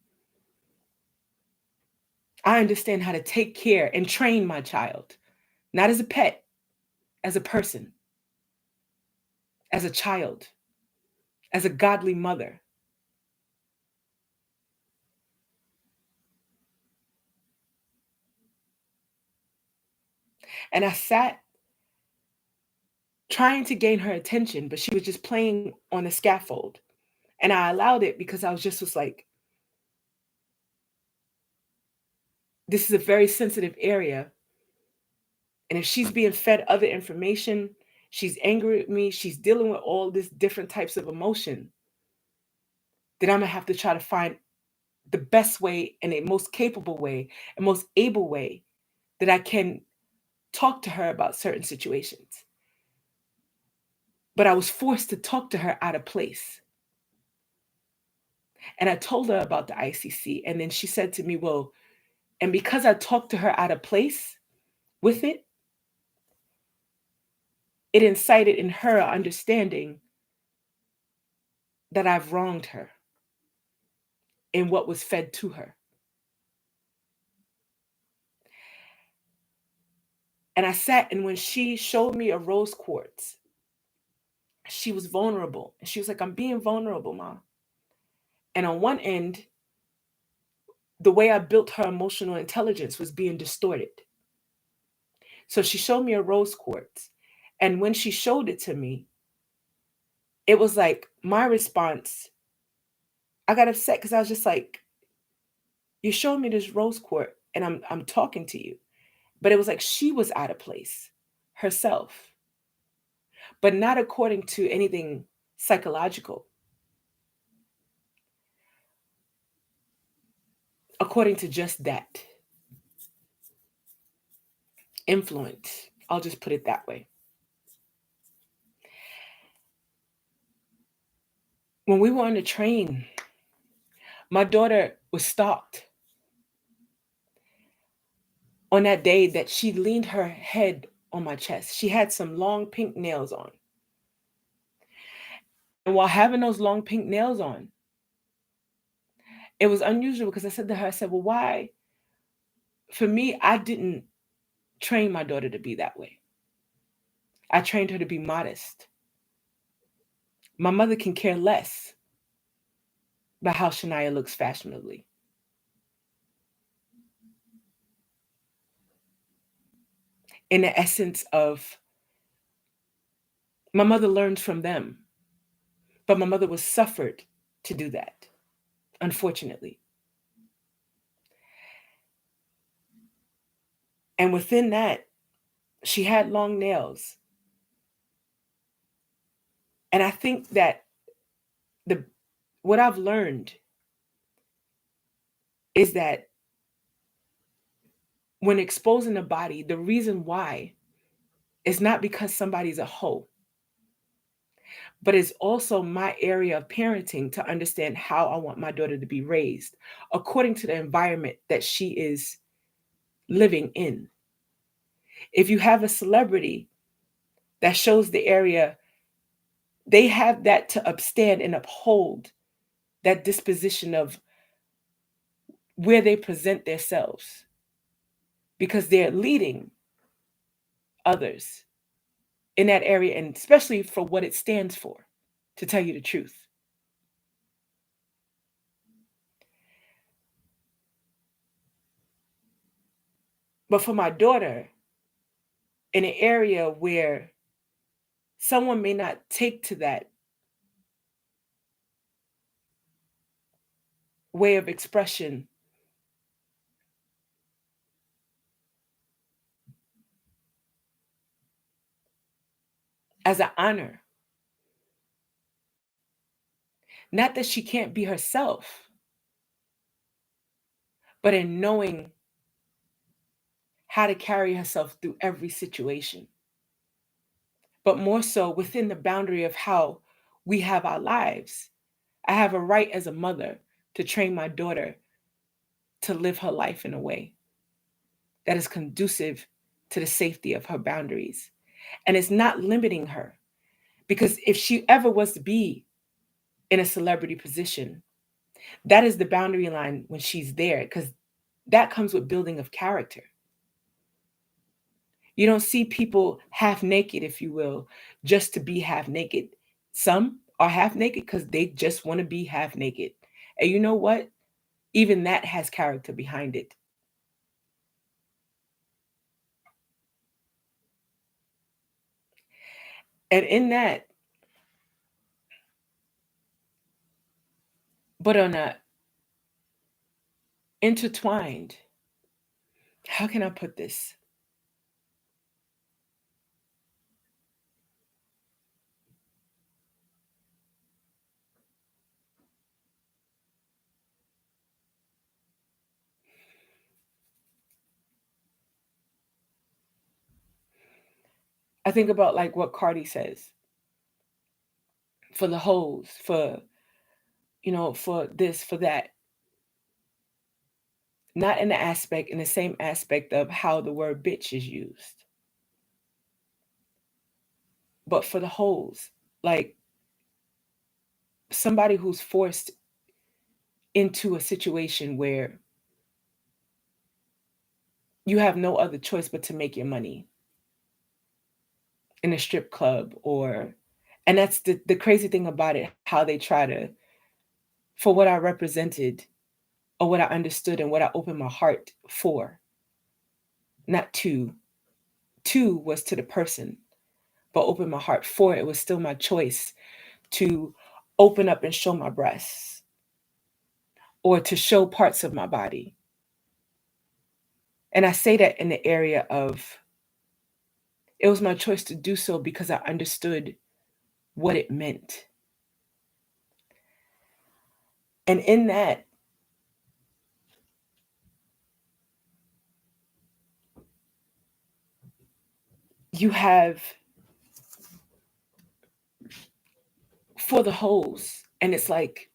S1: I understand how to take care and train my child, not as a pet, as a person, as a child, as a godly mother. And I sat trying to gain her attention, but she was just playing on the scaffold. And I allowed it because I was like, this is a very sensitive area. And if she's being fed other information, she's angry with me, she's dealing with all these different types of emotion, then I'm gonna have to try to find the best way and the most capable way and most able way that I can talk to her about certain situations. But I was forced to talk to her out of place. And I told her about the ICC. And then she said to me, well, and because I talked to her out of place with it, it incited in her understanding that I've wronged her in what was fed to her. And I sat, and when she showed me a rose quartz, she was vulnerable. And she was like, I'm being vulnerable, Mom. And on one end, the way I built her emotional intelligence was being distorted. So she showed me a rose quartz. And when she showed it to me, it was like my response, I got upset because I was just like, you showed me this rose quartz and I'm talking to you. But it was like she was out of place herself, but not according to anything psychological, according to just that influence. I'll just put it that way. When we were on the train, my daughter was stalked on that day that she leaned her head on my chest. She had some long pink nails on. And while having those long pink nails on, it was unusual because I said to her, I said, well, why? For me, I didn't train my daughter to be that way. I trained her to be modest. My mother can care less about how Shania looks fashionably. In the essence of, my mother learned from them, but my mother was suffered to do that, unfortunately. And within that, she had long nails. And I think that the what I've learned is that when exposing the body, the reason why is not because somebody's a hoe, but it's also my area of parenting to understand how I want my daughter to be raised according to the environment that she is living in. If you have a celebrity that shows the area, they have that to upstand and uphold that disposition of where they present themselves because they're leading others in that area, and especially for what it stands for, to tell you the truth. But for my daughter, in an area where someone may not take to that way of expression as an honor, not that she can't be herself, but in knowing how to carry herself through every situation, but more so within the boundary of how we have our lives. I have a right as a mother to train my daughter to live her life in a way that is conducive to the safety of her boundaries. And it's not limiting her, because if she ever was to be in a celebrity position, that is the boundary line when she's there, because that comes with building of character. You don't see people half naked, if you will, just to be half naked. Some are half naked because they just want to be half naked. And you know what? Even that has character behind it. And in that, but on a intertwined, how can I put this? I think about like what Cardi says, for the hoes, for, for this, for that. Not in the same aspect of how the word bitch is used, but for the hoes. Like somebody who's forced into a situation where you have no other choice but to make your money in a strip club, or and that's the crazy thing about it, how they try to, for what I represented or what I understood and what I opened my heart for, not to was to the person, but open my heart for, it was still my choice to open up and show my breasts or to show parts of my body. And I say that in the area of, it was my choice to do so because I understood what it meant. And in that, you have for the hoes. And it's like,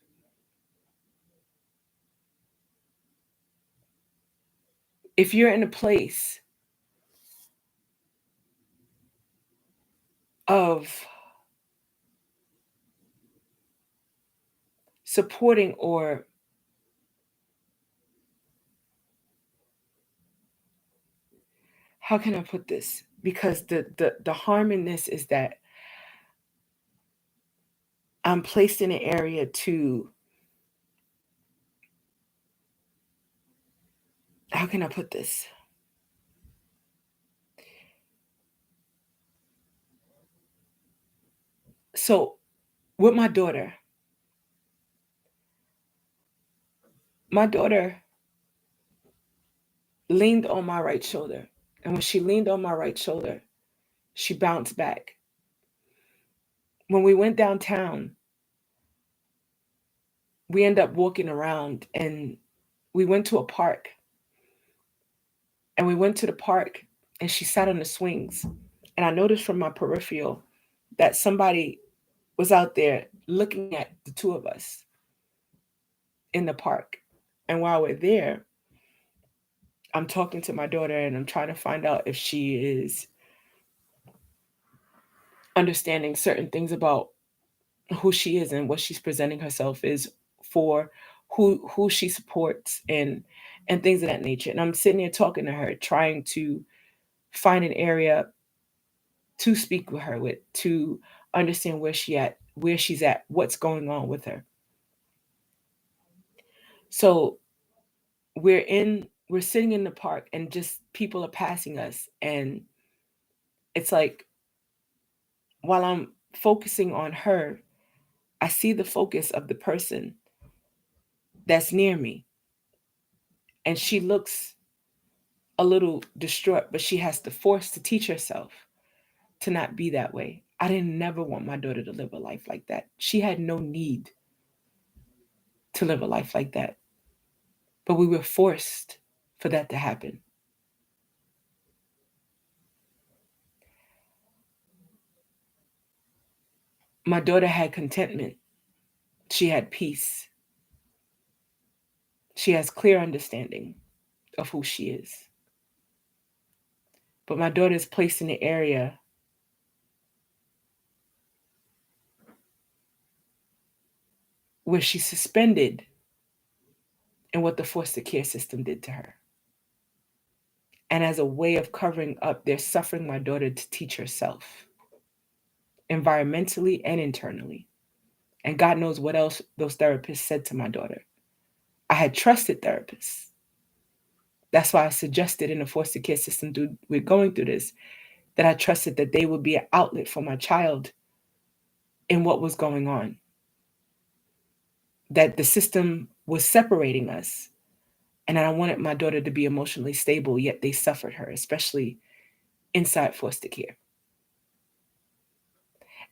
S1: if you're in a place of supporting, or how can I put this? Because the harm in this is that I'm placed in an area to, how can I put this? So with my daughter leaned on my right shoulder. And when she leaned on my right shoulder, she bounced back. When we went downtown, we ended up walking around and we went to a park. And we went to the park and she sat on the swings. And I noticed from my peripheral that somebody was out there looking at the two of us in the park. And while we're there, I'm talking to my daughter and I'm trying to find out if she is understanding certain things about who she is and what she's presenting herself is for, who she supports, and things of that nature. And I'm sitting here talking to her, trying to find an area to speak with her with, to understand where she's at, what's going on with her. So we're sitting in the park and just people are passing us, and it's like, while I'm focusing on her, I see the focus of the person that's near me, and she looks a little distraught, but she has to force to teach herself to not be that way. I didn't never want my daughter to live a life like that. She had no need to live a life like that, but we were forced for that to happen. My daughter had contentment. She had peace. She has clear understanding of who she is. But my daughter is placed in an area where she's suspended in what the foster care system did to her. And as a way of covering up, they're suffering my daughter to teach herself, environmentally and internally. And God knows what else those therapists said to my daughter. I had trusted therapists. That's why I suggested in the foster care system, we're going through this, that I trusted that they would be an outlet for my child in what was going on. That the system was separating us. And I wanted my daughter to be emotionally stable, yet they suffered her, especially inside foster care.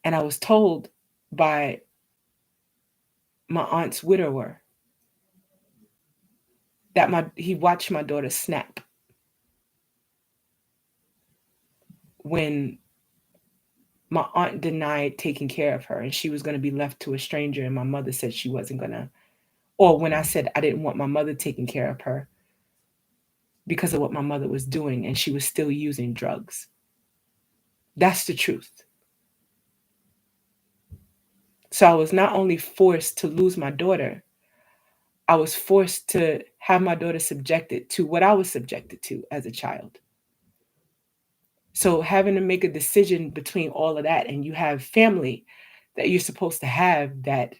S1: And I was told by my aunt's widower that he watched my daughter snap when my aunt denied taking care of her, and she was going to be left to a stranger, and my mother said she wasn't going to. Or when I said I didn't want my mother taking care of her because of what my mother was doing, and she was still using drugs. That's the truth. So I was not only forced to lose my daughter, I was forced to have my daughter subjected to what I was subjected to as a child. So having to make a decision between all of that, and you have family that you're supposed to have that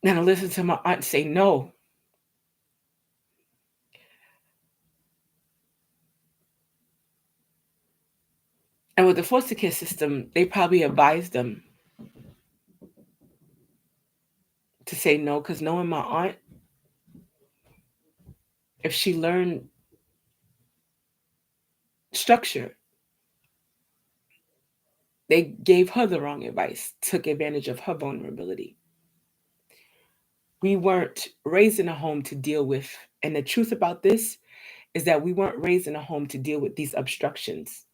S1: then I listen to my aunt say no. And with the foster care system, they probably advised them to say no, because knowing my aunt, if she learned structure, they gave her the wrong advice, took advantage of her vulnerability. We weren't raised in a home to deal with, and the truth about this is that we weren't raised in a home to deal with these obstructions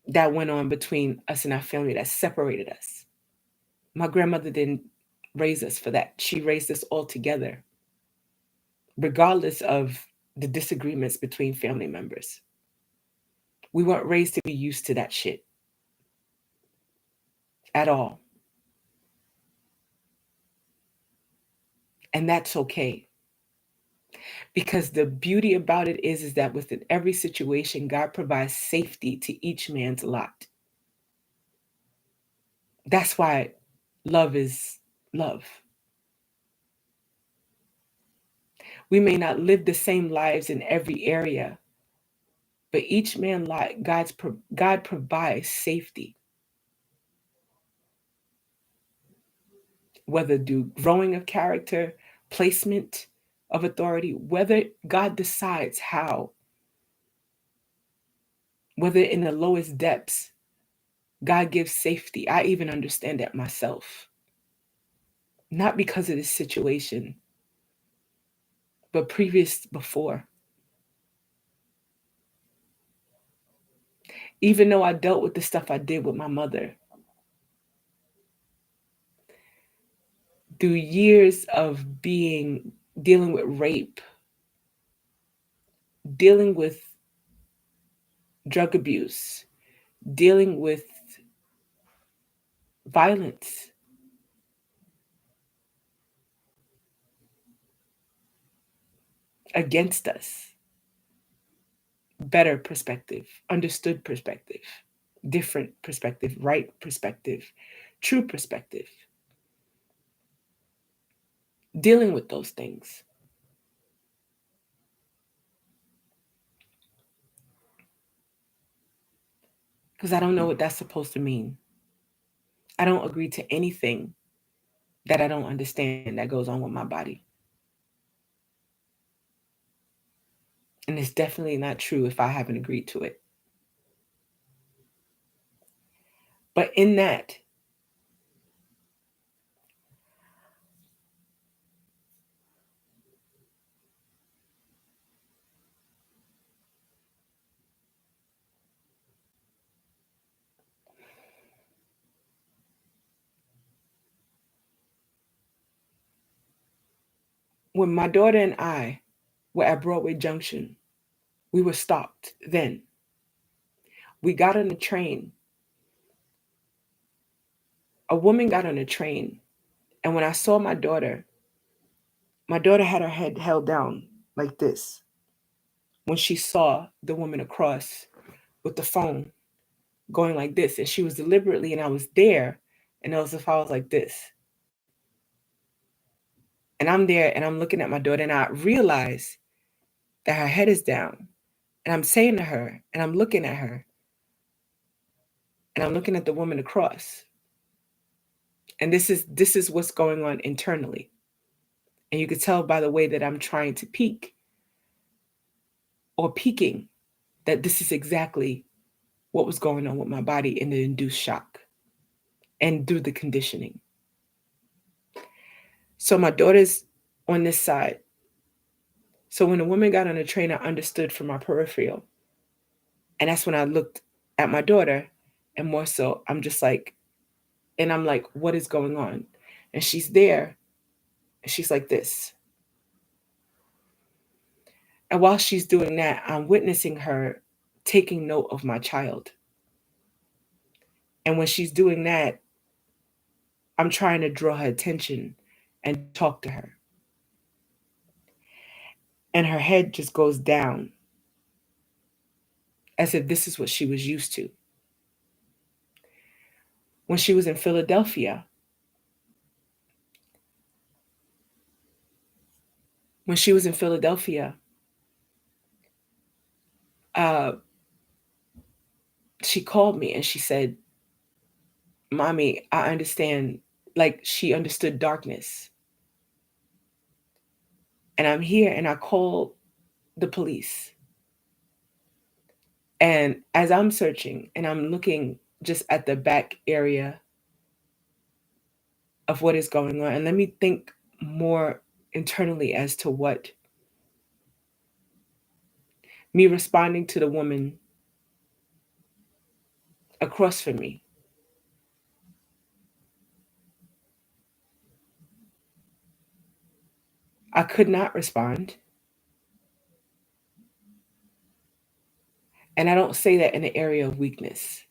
S1: that went on between us and our family that separated us. My grandmother didn't raise us for that. She raised us all together, regardless of the disagreements between family members. We weren't raised to be used to that shit at all. And that's okay. Because the beauty about it is that within every situation, God provides safety to each man's lot. That's why love is love. We may not live the same lives in every area, but each man like God provides safety, whether through growing of character, placement of authority, whether God decides how, whether in the lowest depths, God gives safety. I even understand that myself. Not because of this situation, but before. Even though I dealt with the stuff I did with my mother, through years of dealing with rape, dealing with drug abuse, dealing with violence, against us, better perspective, understood perspective, different perspective, right perspective, true perspective, dealing with those things. Because I don't know what that's supposed to mean. I don't agree to anything that I don't understand that goes on with my body. And it's definitely not true if I haven't agreed to it. But in that, when my daughter and I were at Broadway Junction, we were stopped then. We got on the train. A woman got on the train. And when I saw my daughter had her head held down like this when she saw the woman across with the phone going like this. And she was deliberately, and I was there, and it was if I was like this. And I'm there and I'm looking at my daughter, and I realize that her head is down. And I'm saying to her, and I'm looking at her, and I'm looking at the woman across. And this is what's going on internally. And you could tell by the way that I'm trying to peek or peeking that this is exactly what was going on with my body in the induced shock. and do the conditioning. So my daughter's on this side. So when a woman got on the train, I understood from my peripheral. And that's when I looked at my daughter, and more so, I'm like, what is going on? And she's there, and she's like this. And while she's doing that, I'm witnessing her taking note of my child. And when she's doing that, I'm trying to draw her attention and talk to her. And her head just goes down as if this is what she was used to. When she was in Philadelphia, when she was in Philadelphia, uh, she called me and she said, Mommy, I understand. Like she understood darkness. And I'm here and I call the police. And as I'm searching and I'm looking just at the back area of what is going on, and let me think more internally as to what me responding to the woman across from me. I could not respond. And I don't say that in an area of weakness.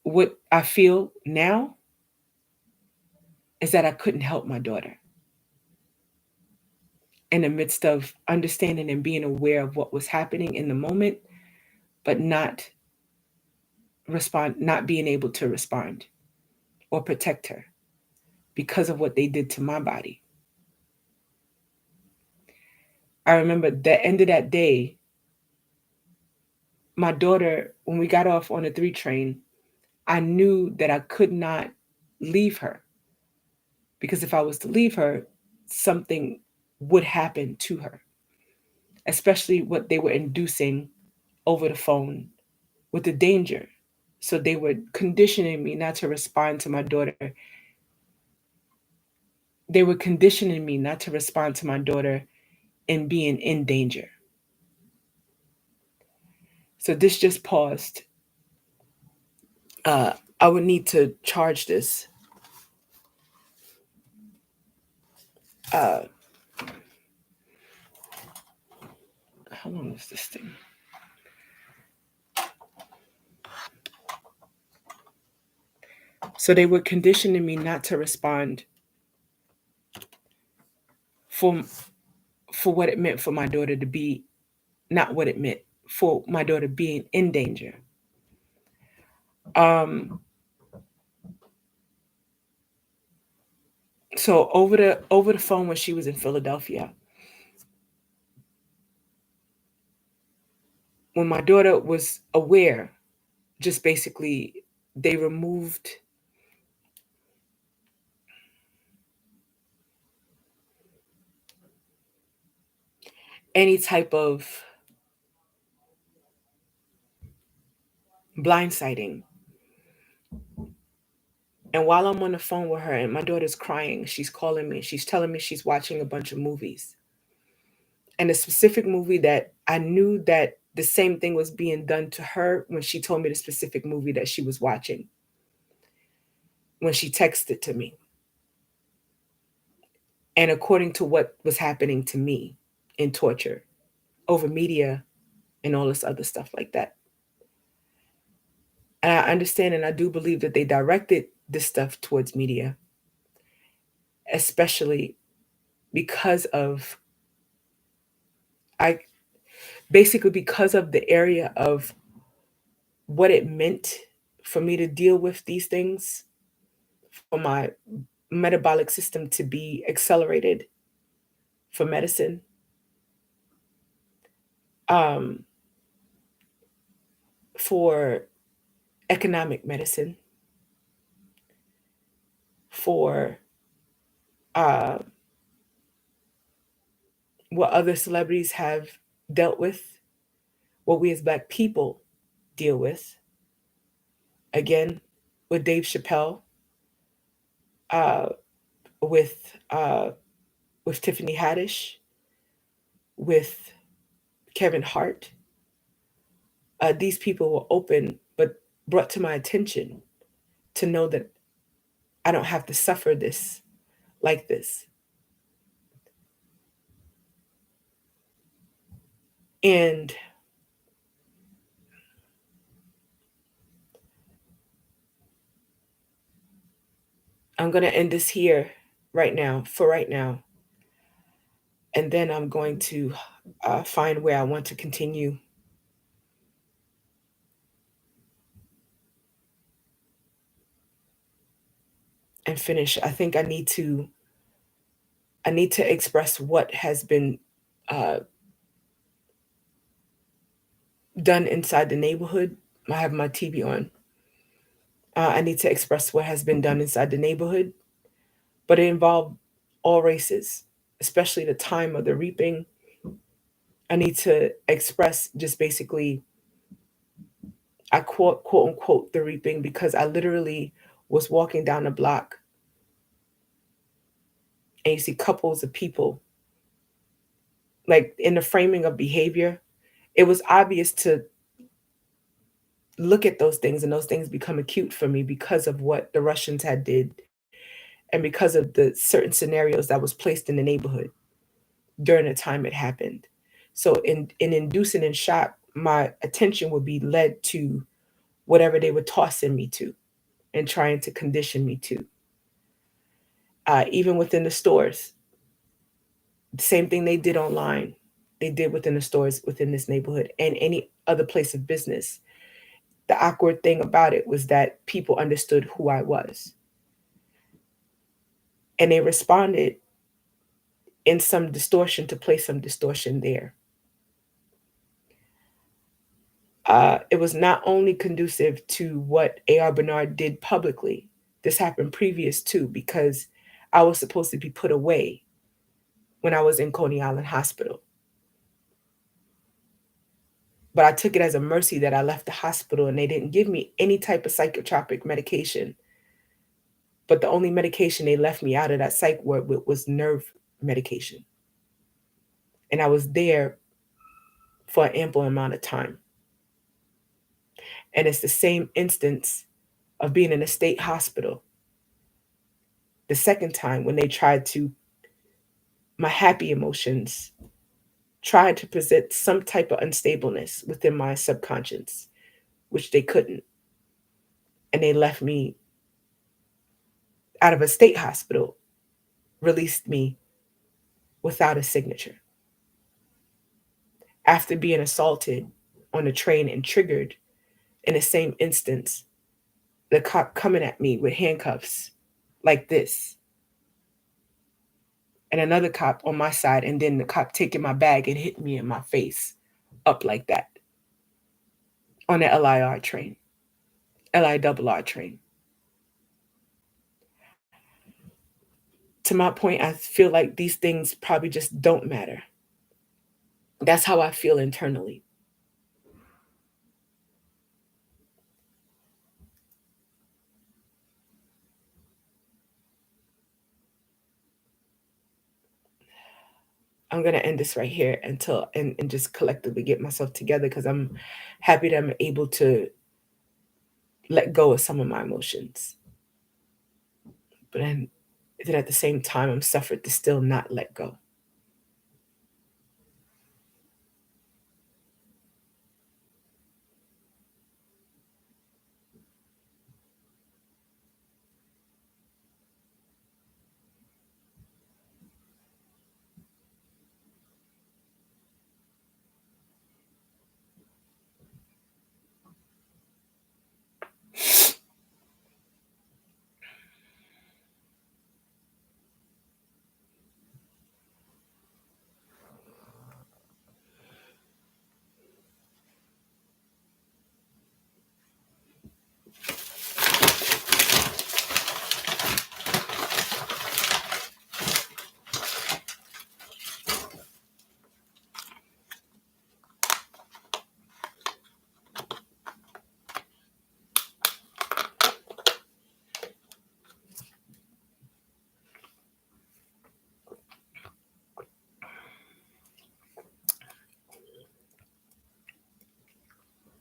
S1: What I feel now is that I couldn't help my daughter in the midst of understanding and being aware of what was happening in the moment, but not being able to respond or protect her because of what they did to my body. I remember the end of that day, my daughter, when we got off on the 3 train, I knew that I could not leave her because if I was to leave her, something would happen to her, especially what they were inducing over the phone with the danger. So they were conditioning me not to respond to my daughter. They were conditioning me not to respond to my daughter in being in danger. So this just paused. I would need to charge this. Uh, how long is this thing? So they were conditioning me not to respond for for what it meant for my daughter to be, not what it meant for my daughter being in danger. Um, so over the phone when she was in Philadelphia, when my daughter was aware, just basically they removed any type of blindsiding. And while I'm on the phone with her and my daughter's crying, she's calling me, she's telling me she's watching a bunch of movies. And a specific movie that I knew that the same thing was being done to her when she told me the specific movie that she was watching when she texted to me. And according to what was happening to me in torture over media and all this other stuff like that. And I understand and I do believe that they directed this stuff towards media, especially because of I basically because of the area of what it meant for me to deal with these things, for my metabolic system to be accelerated for medicine, um, for economic medicine, for uh, what other celebrities have dealt with, what we as Black people deal with. again with Dave Chappelle, uh, with uh, with Tiffany Haddish, with Kevin Hart. These people were open, but brought to my attention to know that I don't have to suffer this like this. And I'm going to end this here right now, for right now. And then I'm going to find where I want to continue. And finish. I think I need to express what has been uh, done inside the neighborhood. I have my TV on. I need to express what has been done inside the neighborhood, but it involved all races, especially the time of the reaping. I need to express just basically, I quote unquote, the reaping because I literally was walking down the block and you see couples of people, like in the framing of behavior, it was obvious to look at those things and those things become acute for me because of what the Russians had did and because of the certain scenarios that was placed in the neighborhood during the time it happened. So in inducing and shock, my attention would be led to whatever they were tossing me to and trying to condition me to. Even within the stores, the same thing they did online, they did within the stores within this neighborhood and any other place of business. The awkward thing about it was that people understood who I was and they responded in some distortion to place some distortion there. It was not only conducive to what A.R. Bernard did publicly, this happened previous to because I was supposed to be put away when I was in Coney Island Hospital. But I took it as a mercy that I left the hospital and they didn't give me any type of psychotropic medication. But the only medication they left me out of that psych ward with was nerve medication. And I was there for an ample amount of time. And it's the same instance of being in a state hospital. The second time when they tried to, my happy emotions tried to present some type of unstableness within my subconscious, which they couldn't. And they left me out of a state hospital, released me without a signature. After being assaulted on a train and triggered in the same instance, the cop coming at me with handcuffs like this, and another cop on my side, and then the cop taking my bag and hitting me in my face up like that on the LIR train, LIRR train. To my point, I feel like these things probably just don't matter. That's how I feel internally. I'm gonna end this right here until and just collectively get myself together because I'm happy that I'm able to let go of some of my emotions. But then at the same time, I'm suffered to still not let go.